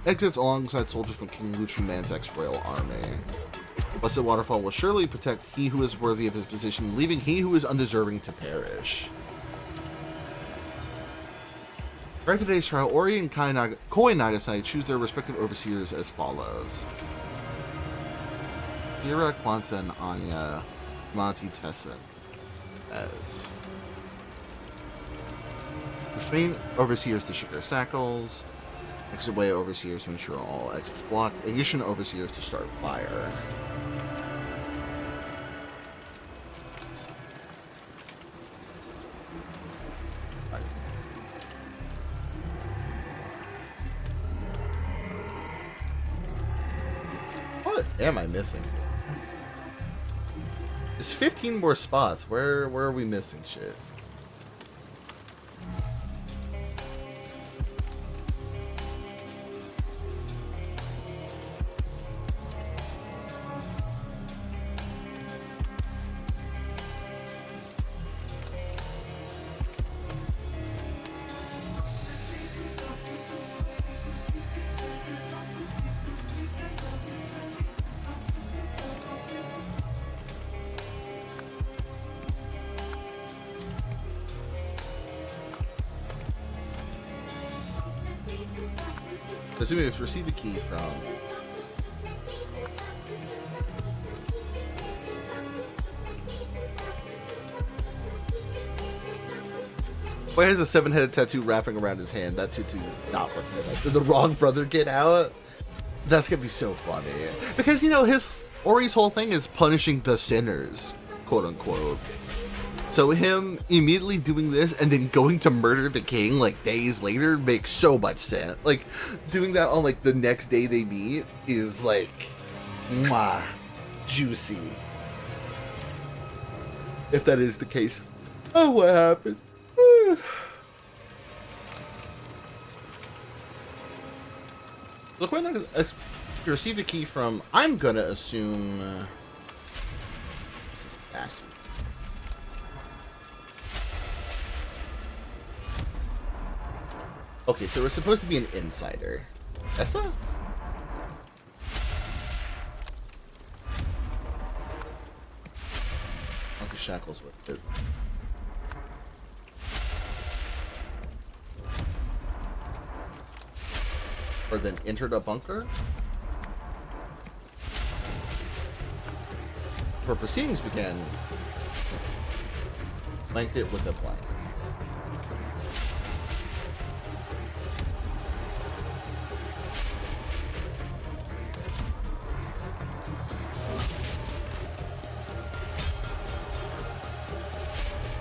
exits alongside soldiers from King Lutri Manzak's royal army. Blessed Waterfall will surely protect he who is worthy of his position, leaving he who is undeserving to perish. During today's trial, Ori and Koi Nagasai choose their respective overseers as follows. Kira, Kwanzaa, and Anya Monty Tessin as Restrain overseers to shoot their sackles, exit way overseers to ensure all exits blocked, ignition overseers to start fire. What am I missing? There's 15 more spots. Where are we missing shit? Assuming it's received the key from Why has a 7-headed tattoo wrapping around his hand? That tutu not working. Like, did the wrong brother get out? That's gonna be so funny. Because, you know, Ori's whole thing is punishing the sinners, quote unquote. So him immediately doing this and then going to murder the king like days later makes so much sense. Like, doing that on like the next day they meet is like, mwah, juicy. If that is the case. Oh, what happened? Look, when you received a key from, I'm gonna assume, what's this bastard? Okay, so we're supposed to be an insider. Essa? Uncle Shackles with it. Or then entered a bunker? Before proceedings began, flanked it with a blank.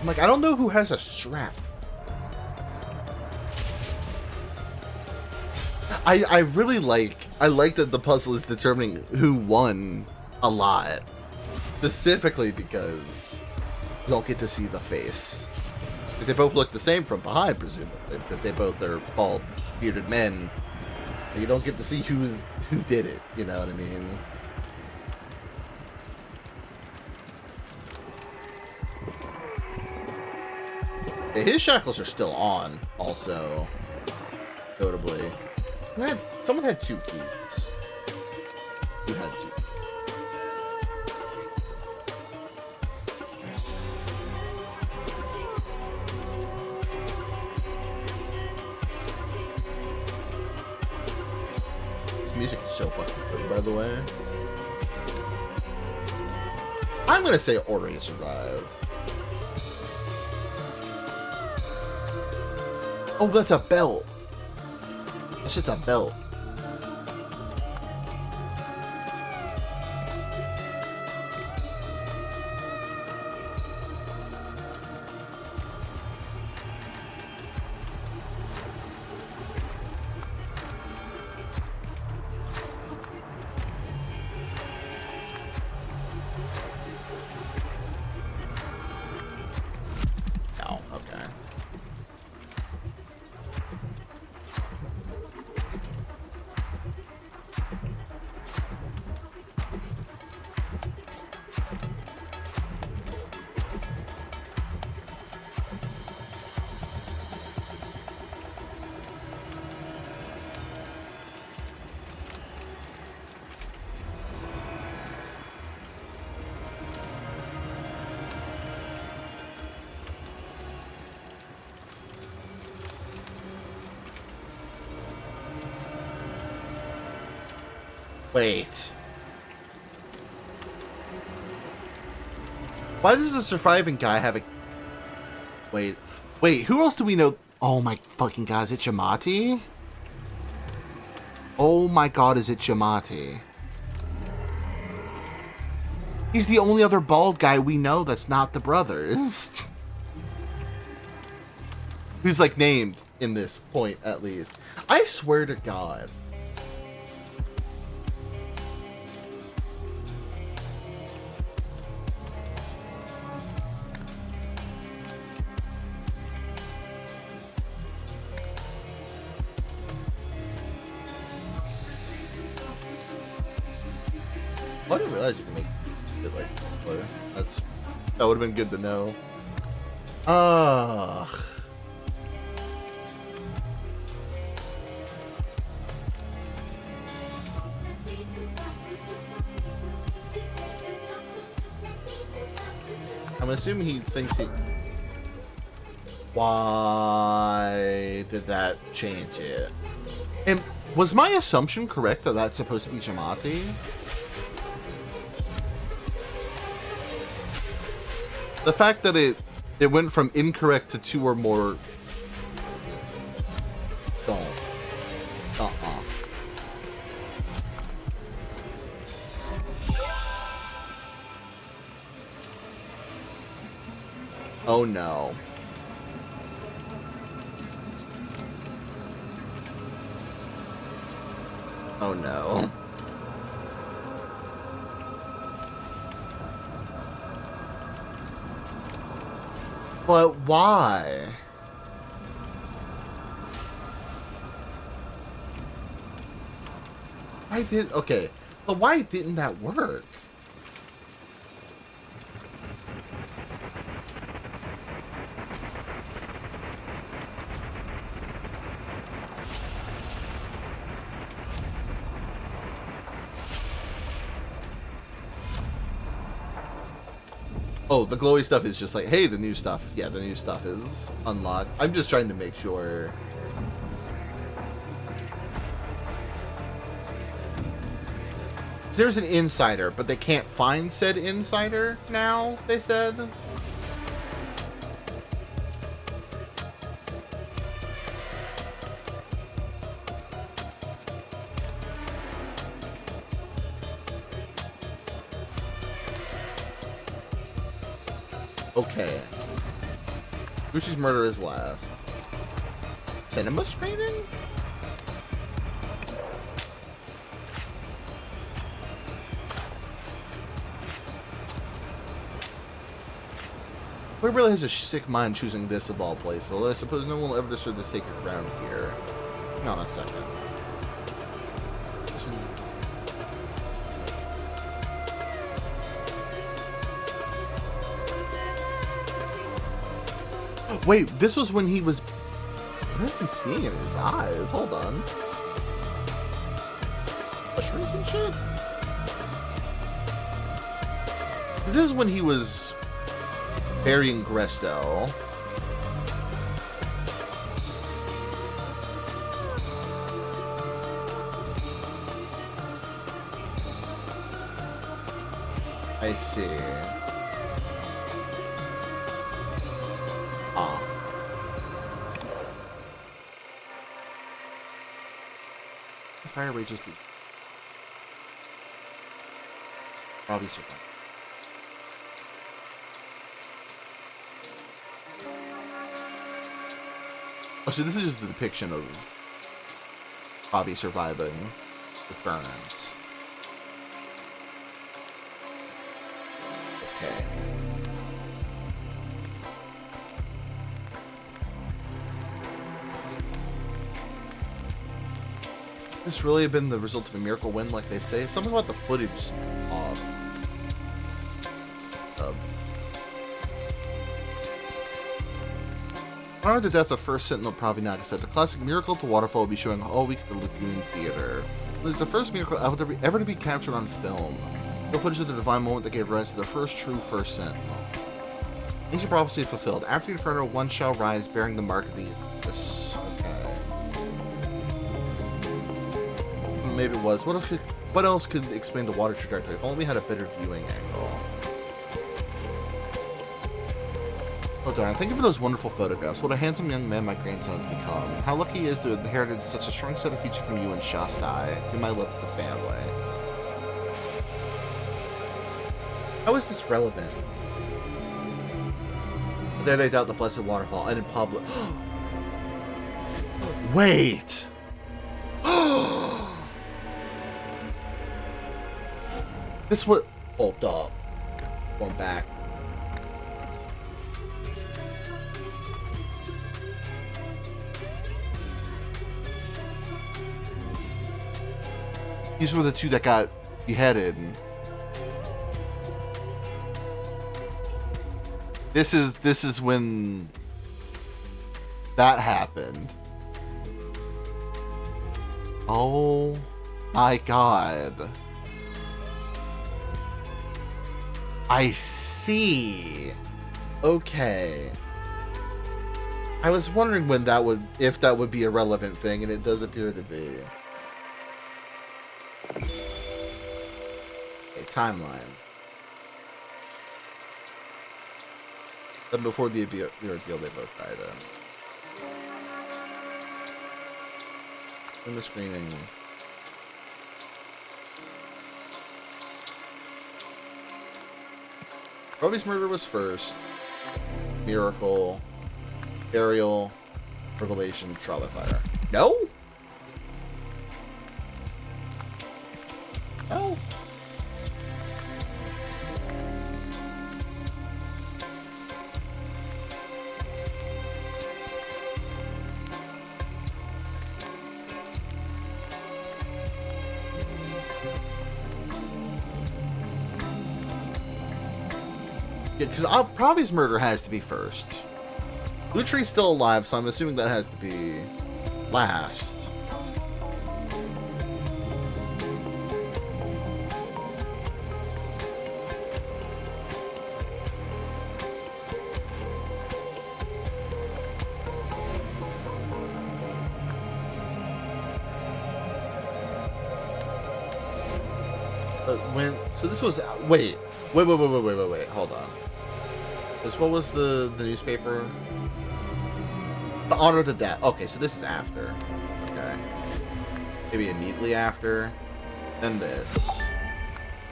I'm like, I don't know who has a strap. I really like that the puzzle is determining who won a lot. Specifically because you don't get to see the face. Because they both look the same from behind, presumably, because they both are bald, bearded men. But you don't get to see who did it, you know what I mean? Yeah, his shackles are still on, also, notably. Someone had 2 keys. Who had 2? This music is so fucking good, by the way. I'm gonna say Ori survived. Oh, that's a belt. It's just a belt. Oh, okay. Wait. Why does the surviving guy have a... Wait, who else do we know? Oh my fucking god, is it Yamati? Oh my god, is it Yamati? He's the only other bald guy we know that's not the brothers. Who's like named in this point, at least. I swear to god. I didn't realize you can make it like clear. That would have been good to know. Ugh. I'm assuming he thinks he... Why did that change it? And was my assumption correct that that's supposed to be Yamati? The fact that it went from incorrect to 2 or more Oh no. Oh no. But why? Okay, but why didn't that work? Oh, the glowy stuff is just like, hey, the new stuff. Yeah, the new stuff is unlocked. I'm just trying to make sure. There's an insider, but they can't find said insider now, they said. Okay. Gushi's murder is last. Cinema screening? Who really has a sick mind choosing this of all places, although I suppose no one will ever disturb the sacred ground here. Hang on a second. This one... Wait, this was when he was... What is he seeing in his eyes? Hold on. Mushrooms and shit? This is when he was burying Gresto. I see. Ah. The fire rages be probably survive. Oh, so this is just the depiction of Bobby surviving with burns. Okay. This really have been the result of a miracle win, like they say? Something about the footage off. Honored the death of First Sentinel Pravinaga said the classic Miracle at the Waterfall will be showing all week at the Lagoon Theater. It is the first miracle ever to be captured on film. No footage of the divine moment that gave rise to the first true First Sentinel. Ancient prophecy fulfilled. After the Inferno, one shall rise bearing the mark of the Aegis. Okay. Maybe it was. What else could explain the water trajectory? If only we had a better viewing angle. Oh darn, thank you for those wonderful photographs. What a handsome young man my grandson has become. How lucky he is to have inherited such a strong set of features from you and Shastai. Give my love to the family. How is this relevant? There they doubt the blessed waterfall, and in public. Wait! This what? Oh, dog. Going back. These were the two that got beheaded. This is when that happened. Oh my god. I see. Okay. I was wondering when that would, if that would be a relevant thing, and it does appear to be. Okay, timeline. Then before the ordeal, they both died in the screening. Roby's murder was first. Miracle, Burial, Revelation, Trial by Fire. No? No. Yeah, because Pravi's murder has to be first. Lutry's still alive, so I'm assuming that has to be last. So this was wait, hold on. What was the newspaper? The Honor of the Death. Okay, so this is after. Okay. Maybe immediately after. Then this.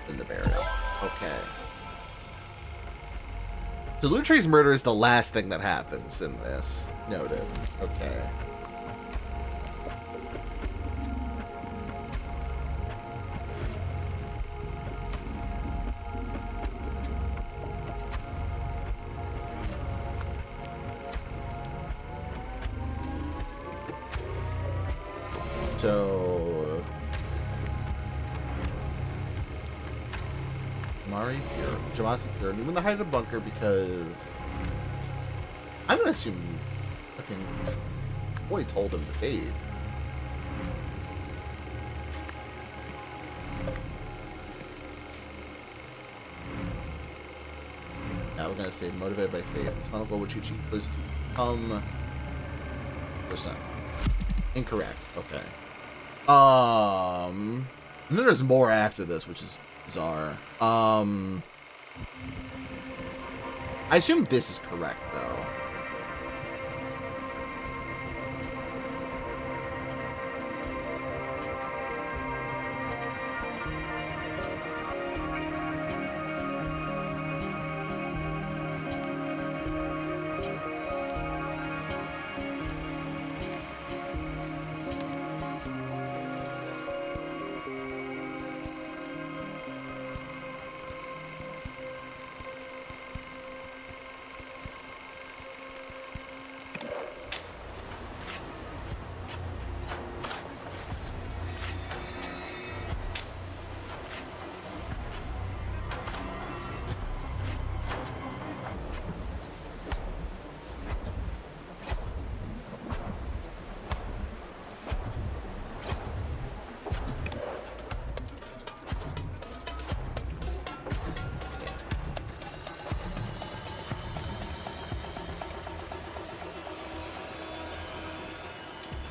Then the burial. Okay. So Lutry's murder is the last thing that happens in this. Noted. Okay. So, Jamati Pure knew in the height of the bunker because I'm gonna assume fucking boy told him to fade. Now we're gonna say motivated by faith. His final goal, which he achieved, was to become percent. Incorrect. Okay. And then there's more after this, which is bizarre. I assume this is correct, though.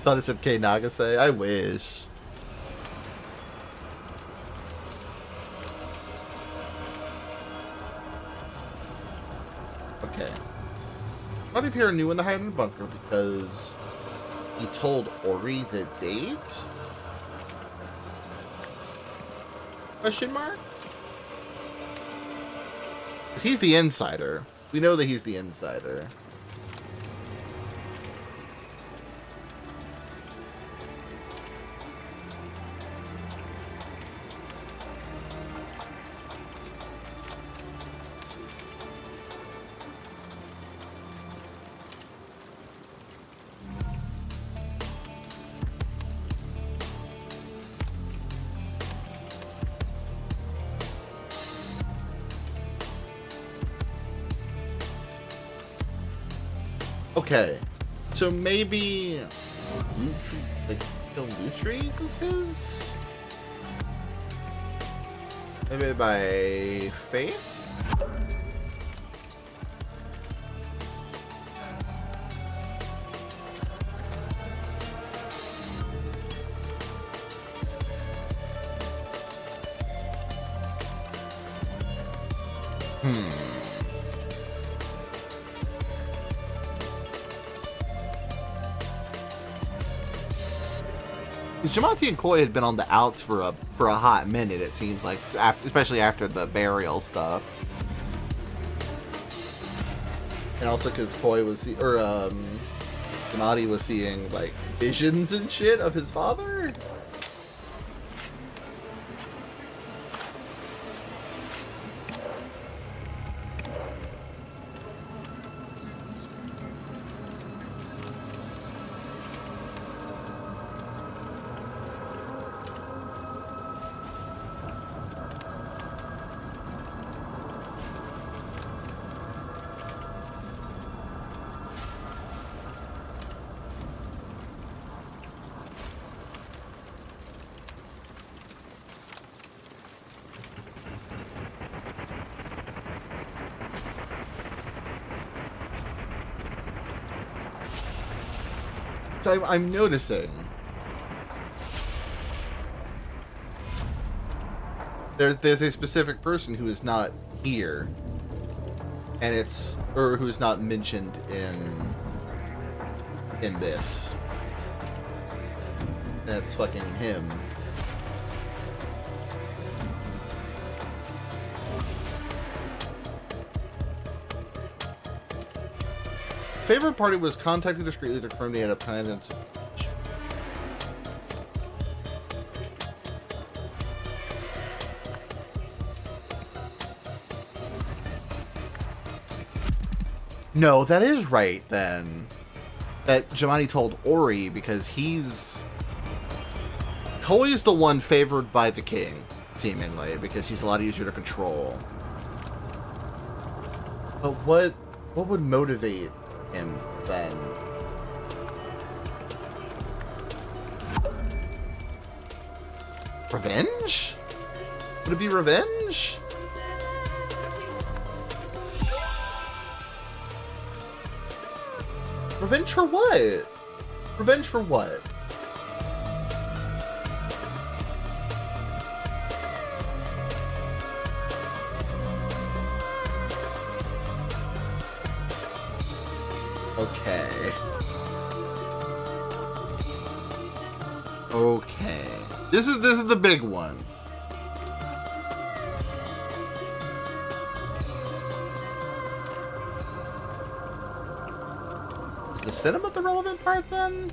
Thought it said K Nagase. I wish. Okay. Not appear new in the hiding bunker because he told Ori the date? Question mark? Because he's the insider. We know that he's the insider. Okay, so maybe Lutry was his? Maybe by faith? Jamati and Koi had been on the outs for a hot minute, it seems like, especially after the burial stuff. And also because Koi was Gennady was seeing like visions and shit of his father. So I'm noticing there's a specific person who is not here, and who's not mentioned in this. That's fucking him. Favorite party was contacted discreetly to confirm they had a plan and no, that is right then. That Gennady told Ori because Koi is the one favored by the king, seemingly, because he's a lot easier to control. But what would motivate him then? Revenge? Would it be revenge? Revenge for what? Revenge for what? Okay. Okay. This is the big one. Is the cinema the relevant part then?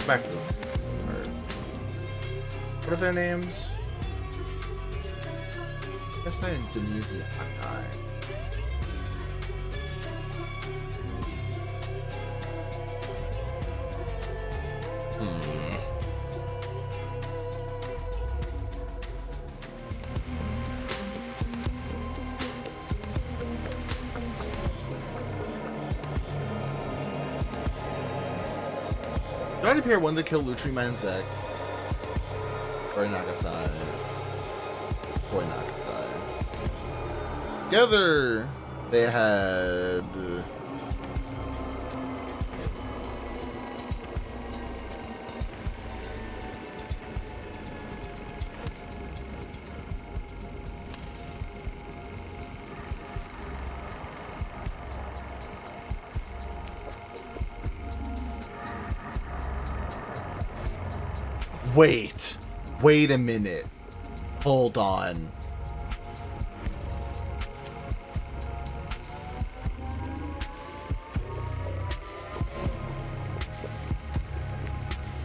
Back to what are their names? That's not Indonesia. Gennady Pair wanted to kill Lutri Manzek. Or Nagasai. Boy Nagasai. Together, they had... Wait a minute. Hold on.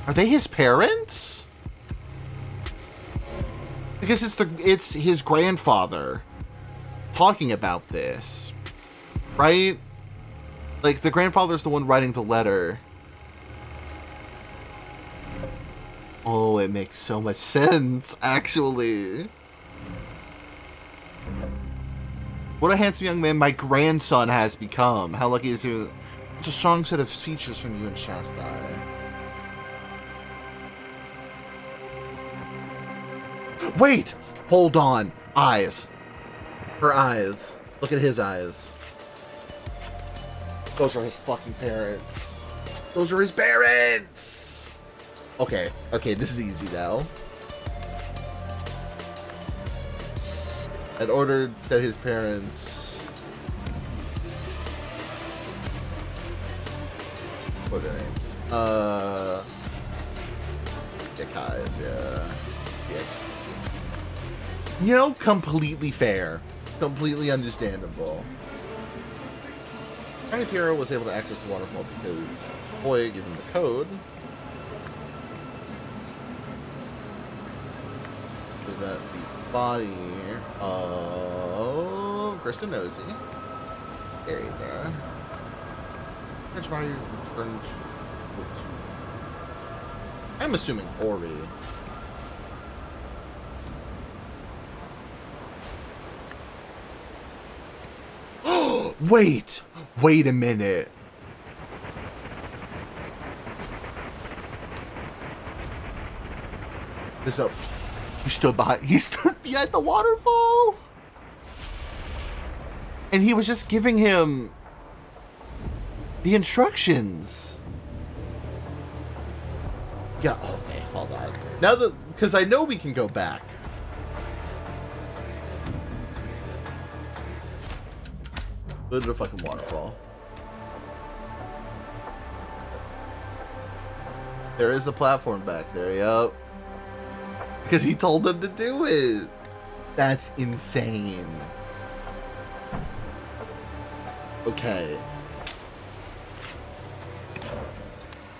Are they his parents? Because it's his grandfather talking about this, right? Like, the grandfather's the one writing the letter. Oh, it makes so much sense, actually. What a handsome young man my grandson has become. How lucky is he? It's a strong set of features from you and Shastai. Wait! Hold on. Eyes. Her eyes. Look at his eyes. Those are his fucking parents. Those are his parents! Okay, this is easy now. I'd ordered that his parents names. Kai's, yeah. You know, completely fair. Completely understandable. Tiny Piero was able to access the waterfall because Boy gave him the code. So that the body of Kristen Nosey. Buried there. Which body returned to... I'm assuming Ori. Wait a minute. This up. He stood behind the waterfall. And he was just giving him the instructions. Yeah, okay, hold on. Now that, because I know we can go back. Go to the fucking waterfall. There is a platform back there, yup. Because he told them to do it. That's insane. Okay.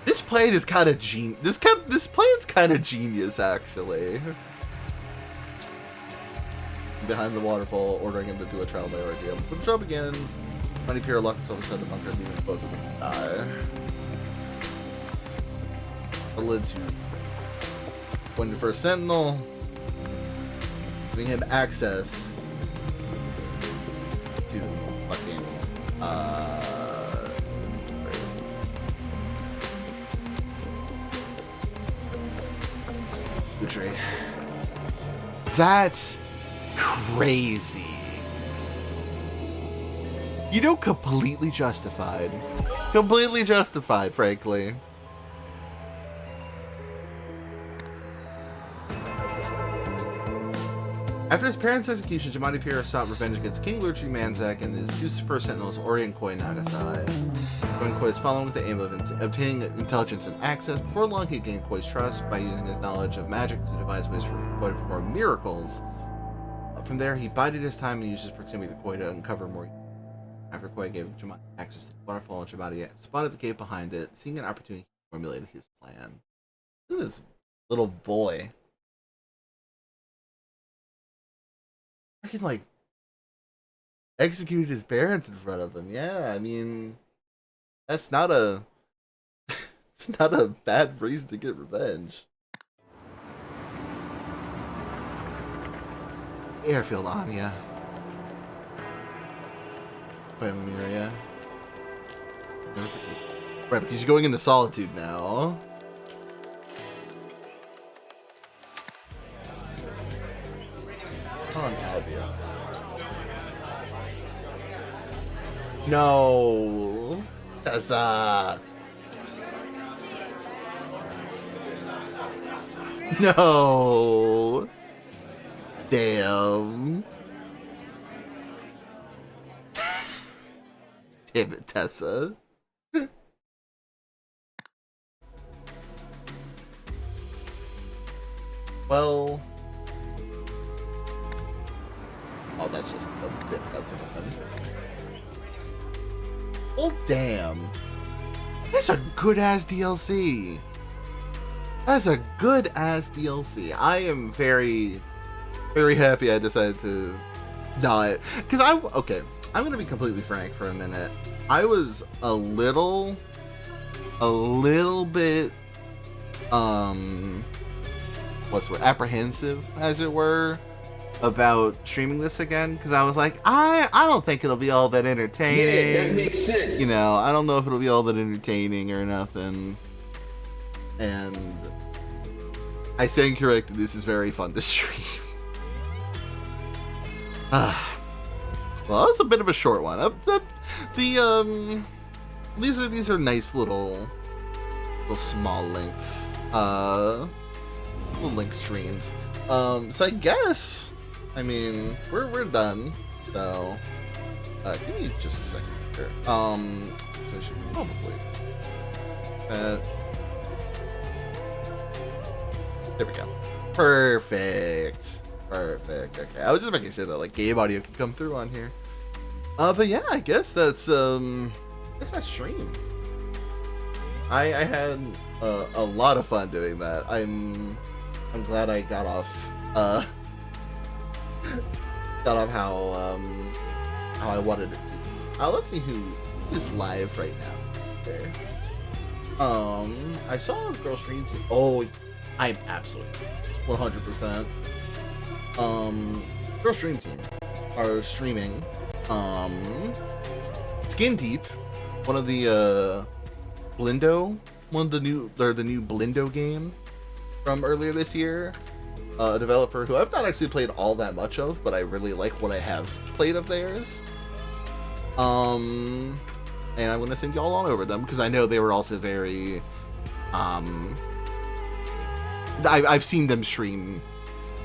This plan is kind of this plan's kind of genius, actually. Behind the waterfall, ordering him to do a trial by ordeal. Before the trial began, Tiny Piero locked himself inside the bunker, leaving both of them to die. The lid to going to first sentinel, giving him access to fucking where is he? The tree. That's crazy. You know, completely justified. Completely justified, frankly. After his parents' execution, Jamadi Piero sought revenge against King Lurchi Manzak and his two first sentinels, Ori and Koi Nagasai. Koi and Koi is following with the aim of obtaining intelligence and access. Before long, he gained Koi's trust by using his knowledge of magic to devise ways for Koi to perform miracles. From there, he bided his time and used his proximity to Koi to uncover more. After Koi gave Jamadi access to the waterfall, Jamadi spotted the cave behind it. Seeing an opportunity, he formulated his plan. Look at this little boy. I can, like, execute his parents in front of him. Yeah, I mean, that's not a... it's not a bad reason to get revenge. Airfield Anya. By Lemuria. Right, because you're going into solitude now. Come on, Albia. No. Tessa. No. Damn. Damn it, Tessa. Well. Oh, that's just a bit cutscene. Oh, damn. That's a good-ass DLC. That's a good-ass DLC. I am very, very happy I decided to not... Because okay, I'm going to be completely frank for a minute. I was a little bit, what's the word? Apprehensive, as it were, about streaming this again, because I was like, I don't think it'll be all that entertaining. Yeah, that makes sense. You know, I don't know if it'll be all that entertaining or nothing. And I stand corrected, this is very fun to stream. Well, it's a bit of a short one. These are nice little small length little length streams. So I guess, I mean, we're done. So give me just a second here. So I should probably that. There we go. Perfect. Perfect. Okay, I was just making sure that like game audio could come through on here. But yeah, I guess that's stream. I had a lot of fun doing that. I'm glad I got off how I wanted it to. Let's see who is live right now. Okay. I saw a girl stream too. Oh, I'm absolutely 100%. Girl stream team are streaming. Skin Deep, one of the the new Blindo game from earlier this year. A developer who I've not actually played all that much of, but I really like what I have played of theirs. And I'm gonna send y'all on over them because I know they were also very. I've seen them stream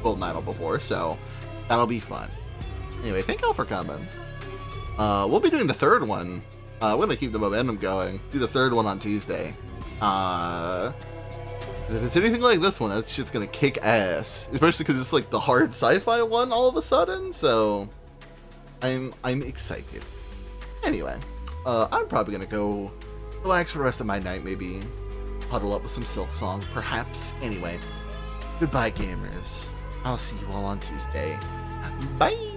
Golden Idol before, so that'll be fun. Anyway, thank y'all for coming. We'll be doing the third one. We're gonna keep the momentum going. Do the third one on Tuesday. If it's anything like this one, that shit's gonna kick ass. Especially because it's like the hard sci-fi one all of a sudden. So I'm excited. Anyway, I'm probably gonna go relax for the rest of my night. Maybe huddle up with some Silk Song, perhaps. Anyway, goodbye, gamers. I'll see you all on Tuesday. Bye.